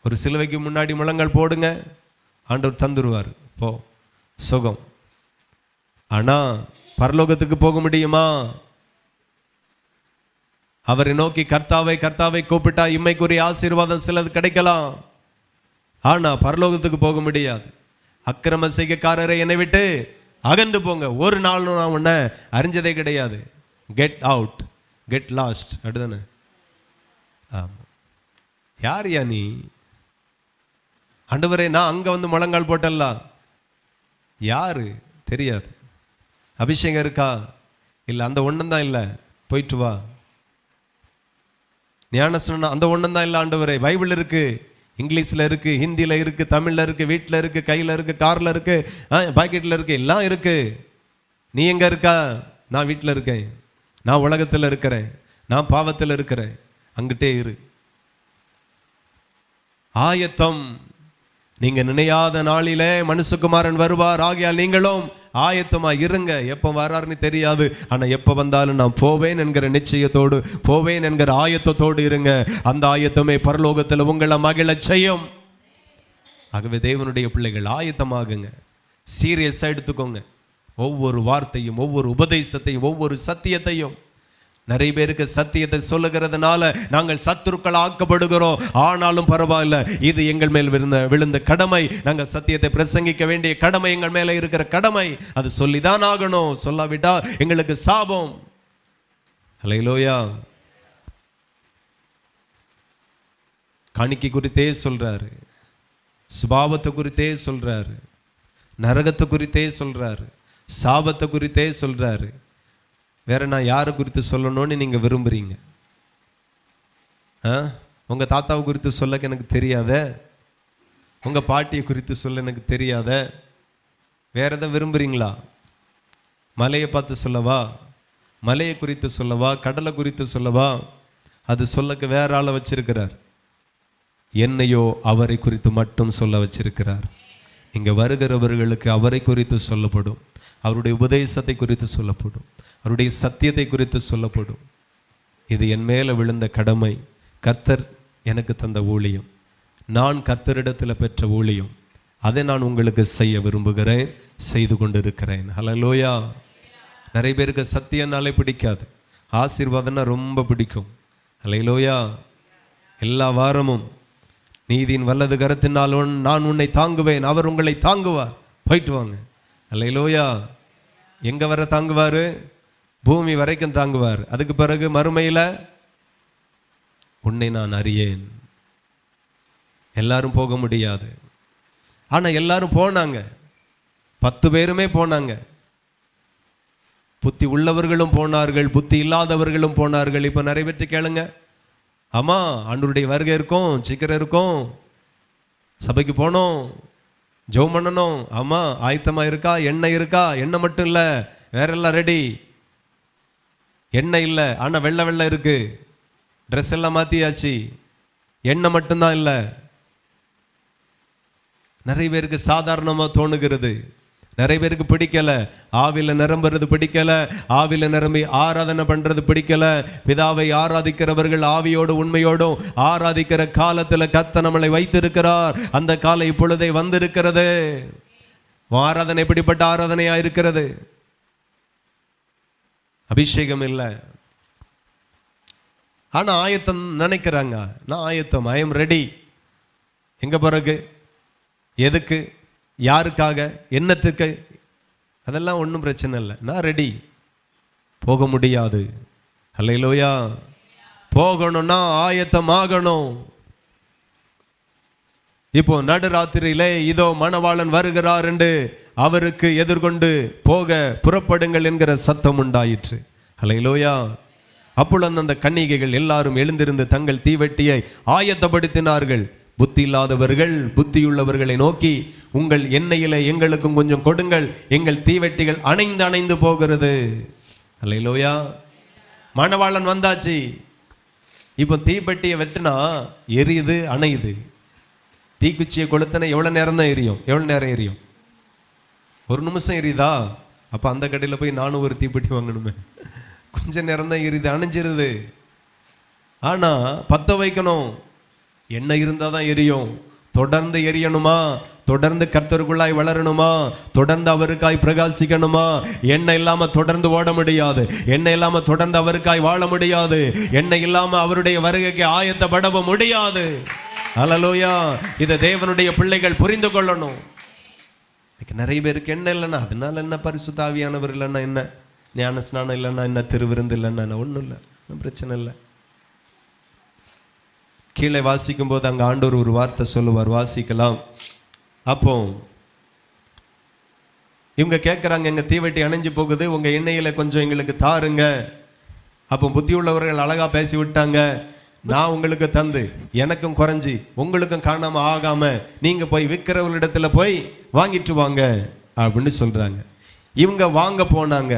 ஒரு சிலுவைக்கு முன்னாடி முழங்கால் போடுங்க, ஆண்டவர் தந்துருவார், போ, சுகம். ஆனா பரலோகத்துக்கு போக முடியுமா? அவரை நோக்கி கர்த்தாவை கர்த்தாவை கூப்பிட்டா இம்மைக்குரிய ஆசீர்வாதம் சிலது கிடைக்கலாம். ஆனா பரலோகத்துக்கு போக முடியாது. அக்கிரம செய்கைக்காரரை என்னை விட்டு அகன்று போங்க. ஒரு நாள் நான் உன்னை அறிஞ்சதே கிடையாது. கெட் அவுட், கெட் லாஸ்ட், அப்படிதானே? ஆமாம். யார் யா நீ? ஆண்டவரே நான் அங்கே வந்து முழங்கால் போட்டல்ல. யாரு தெரியாது. அபிஷேகம் இருக்கா? இல்லை. அந்த ஒன்றும் தான் இல்லை. போயிட்டு வா. ஞானஸ்நானம் அந்த ஒன்றும் தான் இல்லை ஆண்டவரே. பைபிள் இருக்கு, இங்கிலீஷில் இருக்கு, ஹிந்தியில் இருக்கு, தமிழில் இருக்கு, வீட்டில் இருக்கு, கையில் இருக்கு, காரில் இருக்கு, பாக்கெட்டில் இருக்கு, எல்லாம் இருக்கு. நீ எங்கே இருக்கா? நான் வீட்டில் இருக்கேன், நான் உலகத்தில் இருக்கிறேன், நான் பாவத்தில் இருக்கிறேன். அங்கிட்டே இரு. ஆயத்தம். நீங்க நினையாத நாளிலே மனுஷகுமாரன் வருவார், ஆகையால் நீங்களும் ஆயத்தமா இருங்க. எப்போ வராருன்னு தெரியாது, ஆனா எப்போ வந்தாலும் நான் போவேன் என்கிற நிச்சயத்தோடு, போவேன் என்கிற ஆயத்தத்தோடு இருங்க. அந்த ஆயத்தமே பரலோகத்தில் உங்களை மகிழச் செய்யும். ஆகவே தேவனுடைய பிள்ளைகள் ஆயத்தமாகுங்க. சீரியஸா எடுத்துக்கோங்க. ஒவ்வொரு வார்த்தையும், ஒவ்வொரு உபதேசத்தையும், ஒவ்வொரு சத்தியத்தையும். நிறைய பேருக்கு சத்தியத்தை சொல்லுகிறதுனால நாங்கள் சத்துருக்கள் ஆக்கப்படுகிறோம். ஆனாலும் பரவாயில்ல, இது எங்கள் மேல் விழுந்த கடமை. நாங்கள் சத்தியத்தை பிரசங்கிக்க வேண்டிய கடமை எங்கள் மேல இருக்கிற கடமை. அது சொல்லிதான் ஆகணும். சொல்லாவிட்டா எங்களுக்கு சாபம். ஹல்லேலூயா. காணிக்கை குறித்தே சொல்றாரு, சுபாவத்தை குறித்தே சொல்றாரு, நரகத்தை குறித்தே சொல்றாரு, சாபத்தை குறித்தே சொல்றாரு. வேற நான் யாரை குறித்து சொல்லணும்னு நீங்க விரும்புறீங்க? உங்க தாத்தாவை குறித்து சொல்ல எனக்கு தெரியாத, உங்க பாட்டியை குறித்து சொல்ல எனக்கு தெரியாத, வேற எதை விரும்புறீங்களா? மலையை பார்த்து சொல்லவா? மலையை குறித்து சொல்லவா? கடலை குறித்து சொல்லவா? அது சொல்லக்கு வேற ஆளை வச்சிருக்கிறார். என்னையோ அவரை குறித்து மட்டும் சொல்ல வச்சிருக்கிறார். இங்க வருகிறவர்களுக்கு அவரை குறித்து சொல்லப்படும், அவருடைய உபதேசத்தை குறித்து சொல்லப்படும், அவருடைய சத்தியத்தை குறித்து சொல்லப்படும். இது என் மேலே விழுந்த கடமை. கர்த்தர் எனக்கு தந்த ஊழியம், நான் கர்த்தரிடத்தில் பெற்ற ஊழியம். அதை நான் உங்களுக்கு செய்ய விரும்புகிறேன், செய்து கொண்டிருக்கிறேன். ஹல்லேலூயா. நிறைய பேருக்கு சத்தியனாலே பிடிக்காது, ஆசீர்வாதம்னா ரொம்ப பிடிக்கும். ஹல்லேலூயா. எல்லா வாரமும் நீதியின் வலது கரத்தினால் நான் உன்னை தாங்குவேன், அவர் உங்களை தாங்குவார். போயிட்டு வாங்க. ஹல்லேலூயா. எங்க வர தாங்குவாரு? பூமி வரைக்கும் தாங்குவார். அதுக்கு பிறகு மறுமையில் உன்னை நான் அறியேன். எல்லாரும் போக முடியாது, ஆனா எல்லாரும் போனாங்க. 10 பேருமே போனாங்க. புத்தி உள்ளவர்களும் போனார்கள், புத்தி இல்லாதவர்களும் போனார்கள். இப்ப நிறைய பேர்த்து கேளுங்க, ஆமா ஆண்டவருடைய வருகை இருக்கும், சீக்கிரம் இருக்கும், சபைக்கு போனோம், ஜெபம் பண்ணணும். ஆமா ஆயத்தமா இருக்கா? எண்ணெய் இருக்கா? எண்ணெய் மட்டும் இல்லை, வேற எல்லாம் ரெடி. எண்ணெய் இல்லை, ஆனா வெள்ளை வெள்ளை இருக்கு. ட்ரெஸ் எல்லாம் மாத்தியாச்சு, எண்ணெய் மட்டும்தான் இல்லை. நிறைய பேருக்கு சாதாரணமா தோணுகிறது, நிறைய பேருக்கு பிடிக்கல. ஆவில நிரம்புறது பிடிக்கல, ஆவில நிரம்பி ஆராதனை பண்றது பிடிக்கல. பிதாவை ஆராதிக்கிறவர்கள் ஆவியோடு உண்மையோடும் ஆராதிக்கிற காலத்துல கர்த்தர் நம்மளை வைத்திருக்கிறார். அந்த காலம் இப்பொழுதே வந்திருக்கிறது. ஆராதனை எப்படிப்பட்ட ஆராதனையா இருக்கிறது? அபிஷேகம் இல்லை, ஆனா ஆயத்தம் நினைக்கிறாங்க. நான் ஆயத்தம், ஐ எம் ரெடி. எங்க பிறகு, எதுக்கு, யாருக்காக, என்னத்துக்கு, அதெல்லாம் ஒன்றும் பிரச்சனை இல்லை. நான் ரெடி. போக முடியாது. ஹல்லேலூயா. போகணும்னா ஆயத்தமாகணும். இப்போ நடுராத்திரியிலே இதோ மணவாளன் வருகிறார் என்று அவருக்கு எதிர்கொண்டு போக புறப்படுங்கள் என்கிற சத்தம் உண்டாயிற்று. ஹல்லேலூயா. அப்பொழுது அந்த கன்னிகைகள் எல்லாரும் எழுந்திருந்து தங்கள் தீவெட்டியை ஆயத்தப்படுத்தினார்கள். புத்தி இல்லாதவர்கள் புத்தியுள்ளவர்களை நோக்கி, உங்கள் எண்ணெயிலே எங்களுக்கும் கொஞ்சம் கொடுங்கள், எங்கள் தீவெட்டிகள் அணைந்து அணைந்து போகிறது. ஹல்லேலூயா. மணவாளன் வந்தாச்சு. இப்போ தீப்பெட்டியை வெட்டினா எரியுது, அணையுது. தீக்குச்சியை கொளுத்தன எவ்வளோ நேரம் தான் எரியும்? எவ்வளோ நேரம் எரியும்? 1 நிமிஷம் எரியுதா? அப்போ அந்த கடையில் போய் நானும் ஒரு தீப்பெட்டி வாங்கணுமே. கொஞ்ச நேரம் தான் எரியுது, அணைஞ்சிருது. ஆனால் பற்ற வைக்கணும். எண்ணெய் இருந்தால் தான் எரியும். தொடர்ந்து எரியணுமா? தொடர்ந்து கர்த்தருக்குள்ளாய் வளரணுமா? தொடர்ந்து அவருக்காய் பிரகாசிக்கணுமா? எண்ணெய் இல்லாம தொடர்ந்து ஓட முடியாது. எண்ணெய் இல்லாம தொடர்ந்து அவருக்காய் வாழ முடியாது. எண்ணெய் இல்லாம அவருடைய வருகைக்கு ஆயத்தப்படவும் முடியாது. ஹல்லேலூயா. இதை தேவனுடைய பிள்ளைகள் புரிந்து கொள்ளணும். இன்னைக்கு நிறைய பேருக்கு எண்ணெய் இல்லைன்னா அதனால என்ன, பரிசுத்த ஆவியானவர் இல்லைன்னா என்ன, ஞான ஸ்நானம் இல்லைன்னா என்ன, திருவிருந்து இல்லைன்னா என்ன, ஒன்றும் இல்லை, பிரச்சனை இல்லை. கீழே வாசிக்கும் போது அங்கே ஆண்டவர் ஒரு வார்த்தை சொல்லுவார், வாசிக்கலாம். அப்போ இவங்க கேட்குறாங்க, எங்கள் தீவெட்டி அணைஞ்சு போகுது, உங்கள் எண்ணெயில் கொஞ்சம் எங்களுக்கு தாருங்க. அப்போ புத்தி உள்ளவர்கள் அழகா பேசி விட்டாங்க, நான் உங்களுக்கு தந்து எனக்கும் குறைஞ்சி உங்களுக்கும் காணாம ஆகாம நீங்க போய் விற்கிறவர்களிடத்துல போய் வாங்கிட்டு வாங்க அப்படின்னு சொல்றாங்க. இவங்க வாங்க போனாங்க.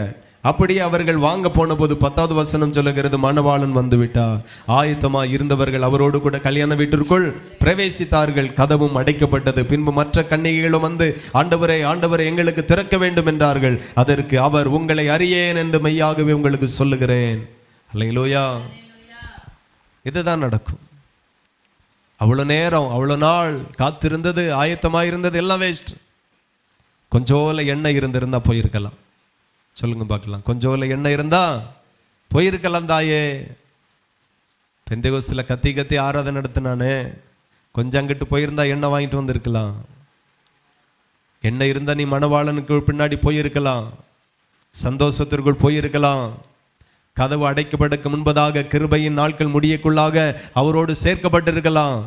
அப்படியே அவர்கள் வாங்க போன போது 10வது வசனம் சொல்லுகிறது, மணவாளன் வந்து விட்டார். ஆயத்தமா இருந்தவர்கள் அவரோடு கூட கல்யாண வீட்டிற்குள் பிரவேசித்தார்கள். கதவும் அடைக்கப்பட்டது. பின்பு மற்ற கன்னிகைகளும் வந்து, ஆண்டவரே ஆண்டவரே எங்களுக்கு திறக்க வேண்டும் என்றார்கள். அதற்கு அவர், உங்களை அறியேன் என்று மெய்யாகவே உங்களுக்கு சொல்லுகிறேன். அல்லேலூயா. இதுதான் நடக்கும். அவ்வளோ நேரம் அவ்வளோ நாள் காத்திருந்தது, ஆயத்தமாக இருந்தது எல்லாம் வேஸ்ட். கொஞ்சோல எண்ணெய் இருந்திருந்தா போயிருக்கலாம். சொல்லுங்க பார்க்கலாம், கொஞ்சோல எண்ணெய் இருந்தா போயிருக்கலாம் தாயே. பெந்தேகோஸ்தில் கத்தி கத்தி ஆராதனை நடத்தினானே, கொஞ்சம் அங்கிட்டு போயிருந்தா எண்ணெய் வாங்கிட்டு வந்திருக்கலாம். எண்ணெய் இருந்தா நீ மணவாளனுக்கு பின்னாடி போயிருக்கலாம், சந்தோஷத்திற்குள் போயிருக்கலாம். கதவு அடைக்கப்படக்கு முன்பதாக கிருபையின் நாட்கள் முடியக்குள்ளாக அவரோடு சேர்க்கப்பட்டிருக்கலாம்.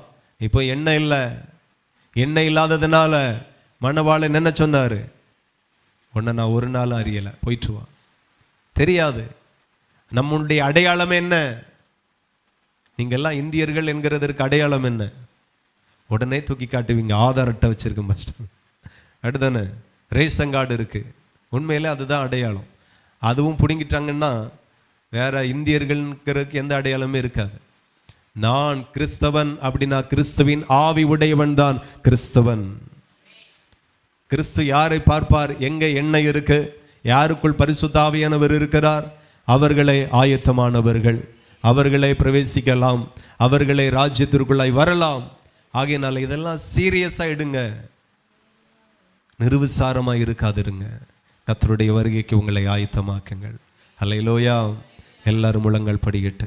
இப்போ எண்ணெய் இல்லை. எண்ணெய் இல்லாததுனால மணவாளன் என்ன சொன்னார், உன்னை நான் ஒரு நாள் அறியலை, போயிட்டு வா. தெரியாது. நம்முடைய அடையாளம் என்ன? நீங்கள்லாம் இந்தியர்கள் என்கிறதற்கு அடையாளம் என்ன? உடனே தூக்கி காட்டுவீங்க, ஆதார் அட்டை வச்சிருக்க மாஸ்டர், அடுத்தானே ரேஷன் கார்டு இருக்கு. உண்மையிலே அதுதான் அடையாளம். அதுவும் பிடுங்கிட்டாங்கன்னா வேற இந்தியர்களுக்கு எந்த அடையாளமே இருக்காது. நான் கிறிஸ்தவன் அப்படின்னா கிறிஸ்துவின் ஆவி உடையவன் தான் கிறிஸ்தவன். கிறிஸ்து யாரை பார்ப்பார்? எங்க எண்ணெய் இருக்கு, யாருக்குள் பரிசுத்த ஆவியானவர் இருக்கிறார், அவர்களே ஆயத்தமானவர்கள், அவர்களே பிரவேசிக்கலாம், அவர்களே ராஜ்யத்திற்குள்ளாய் வரலாம். ஆகையினால இதெல்லாம் சீரியஸா எடுங்க, நிர்விசாரமாக இருக்காதிருங்க. கர்த்தருடைய வருகைக்கு உங்களை ஆயத்தமாக்குங்கள். அல்லேலூயா. எல்லாரும் முழங்கள் படிக்கட்டு.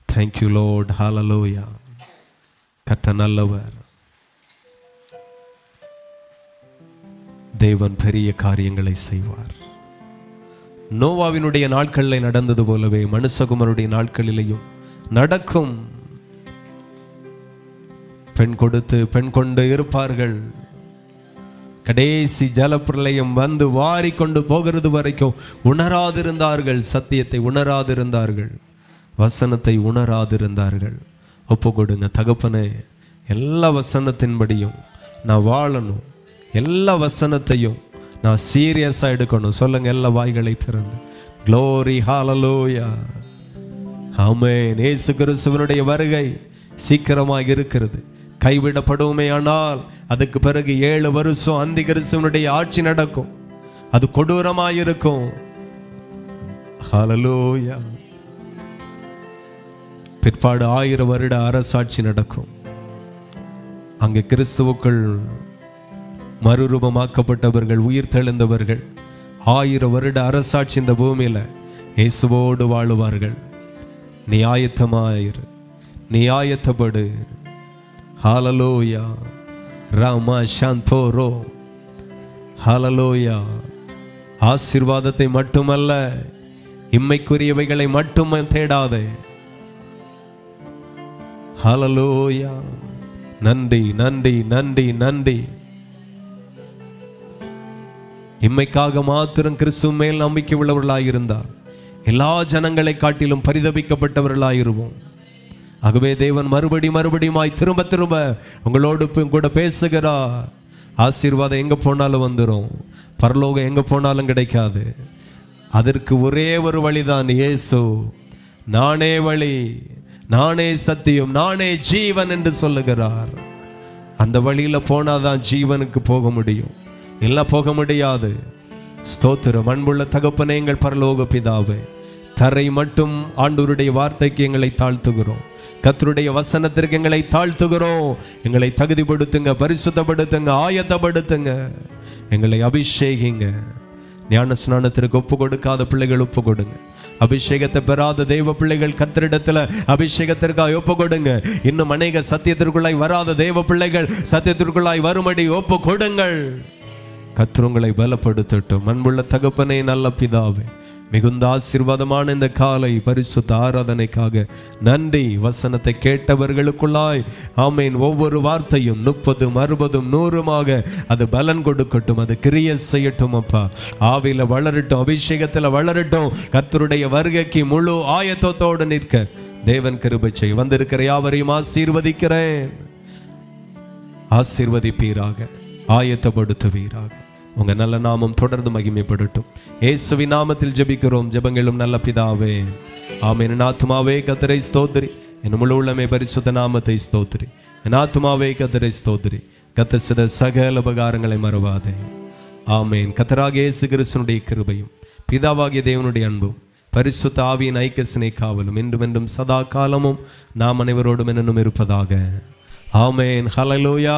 Thank you lord. ஹல்லேலூயா. கர்த்தர் நல்லவர். தேவன் பெரிய காரியங்களை செய்வார். நோவாவினுடைய நாட்களில் நடந்தது போலவே மனுஷகுமாரனுடைய நாட்களிலேயும் நடக்கும். பெண் கொடுத்து பெண் கொண்டு இருப்பார்கள். கடைசி ஜலப்பிரளயம் வந்து வாரி கொண்டு போகிறது வரைக்கும் உணராதிருந்தார்கள். சத்தியத்தை உணராதிருந்தார்கள், வசனத்தை உணராதிருந்தார்கள். ஒப்பு கொடுங்க தகப்பனே, எல்லா வசனத்தின்படியும் நான் வாழணும், எல்லா வசனத்தையும் நான் சீரியஸாக எடுக்கணும். சொல்லுங்க எல்லா வாய்களை திறந்து. க்ளோரி ஹல்லேலூயா. ஆமென். இயேசு கிறிஸ்துவினுடைய வருகை சீக்கிரமாக இருக்கிறது. கைவிடப்படுமே ஆனால் அதுக்கு பிறகு 7 வருஷம் அந்தி கிறிஸ்துவனுடைய ஆட்சி நடக்கும். அது கொடூரமாயிருக்கும். ஹல்லேலூயா. பிற்பாடு 1000 வருட அரசாட்சி நடக்கும். அங்கே கிறிஸ்துவுக்குள் மறுரூபமாக்கப்பட்டவர்கள், உயிர் தெழுந்தவர்கள் 1000 வருட அரசாட்சி இந்த பூமியில இயேசுவோடு வாழுவார்கள். நீ ஆயத்தமாயிரு, நீ ஆயத்தப்படு. ஹல்லேலூயா. ராமா சாந்தோரோ. ஹல்லேலூயா. ஆசீர்வாதத்தை மட்டுமல்ல, இம்மைக்குரியவைகளை மட்டும் தேடாதே. ஹல்லேலூயா. நன்றி நன்றி நன்றி நன்றி. இம்மைக்காக மாத்திரம் கிறிஸ்துவ மேல் நம்பிக்கை உள்ளவர்களாயிருந்தார் எல்லா ஜனங்களை காட்டிலும் பரிதபிக்கப்பட்டவர்களாயிருவோம். ஆகவே தேவன் மறுபடியுமாய் திரும்ப திரும்ப உங்களோடு கூட பேசுகிறார். ஆசீர்வாதம் எங்க போனாலும் வந்துடும், பரலோகம் எங்க போனாலும் கிடைக்காது. அதற்கு ஒரே ஒரு வழிதான் இயேசு. நானே வழி, நானே சத்தியம், நானே ஜீவன் என்று சொல்லுகிறார். அந்த வழியில போனாதான் ஜீவனுக்கு போக முடியும், எல்லாம் போக முடியாது. ஸ்தோத்திரம். அன்புள்ள தகப்பனே, எங்கள் பரலோக பிதாவே, தரை மட்டும் ஆண்டவருடைய வார்த்தைக்கு எங்களை தாழ்த்துகிறோம். கர்த்தருடைய வசனத்திற்கு எங்களை தாழ்த்துகிறோம். எங்களை தகுதிப்படுத்துங்க, பரிசுத்தப்படுத்துங்க, ஆயத்தப்படுத்துங்க, எங்களை அபிஷேகிங்க. ஞான ஸ்நானத்திற்கு ஒப்பு கொடுக்காத பிள்ளைகள் ஒப்பு கொடுங்க. அபிஷேகத்தை பெறாத தேவ பிள்ளைகள் கர்த்தரிடத்துல அபிஷேகத்திற்காக ஒப்பு கொடுங்க. இன்னும் அநேக சத்தியத்திற்குள்ளாய் வராத தேவ பிள்ளைகள் சத்தியத்திற்குள்ளாய் வரும்படி ஒப்பு கொடுங்கள். கர்த்தர் உங்களை பலப்படுத்தட்டும். அன்புள்ள தகப்பனே, நல்ல பிதாவே, மிகுந்த ஆசீர்வாதமான இந்த காலை பரிசுத்த ஆராதனைக்காக நன்றி. வசனத்தை கேட்டவர்களுக்குள்ளாய் ஆமேன் ஒவ்வொரு வார்த்தையும் 30, 60, 100 அது பலன் கொடுக்கட்டும், அது கிரியை செய்யட்டும் அப்பா. ஆவியில வளரட்டும், அபிஷேகத்தில் வளரட்டும். கர்த்தருடைய வருகைக்கு முழு ஆயத்தத்தோடு நிற்க தேவன் கிருபை செய்ய வந்திருக்கிற யாவரையும் ஆசீர்வதிக்கிறேன். ஆசீர்வதிப்பீராக, ஆயத்தப்படுத்துவீராக. உங்க நல்ல நாமம் தொடர்ந்து மகிமைப்படட்டும். இயேசுவின் நாமத்தில் ஜெபிக்கிறோம் ஜெபங்களும் நல்ல பிதாவே, ஆமென். என் ஆத்துமாவே கர்த்தரை ஸ்தோத்திரி, என் முழு உள்ளமே பரிசுத்த நாமத்தை ஸ்தோத்திரி. என் ஆத்துமாவே கர்த்தரை ஸ்தோத்திரி, கர்த்தர் செய்த சகல உபகாரங்களை மறவாதே. ஆமென். கர்த்தராகிய இயேசு கிறிஸ்துவினுடைய கிருபையும் பிதாவாகிய தேவனுடைய அன்பும் பரிசுத்த ஆவியின் ஐக்கிய காவலும் என்றும் என்றும் சதா காலமும் நாம் அனைவரோடும் என்னும் இருப்பதாக. ஆமென். ஹல்லேலூயா.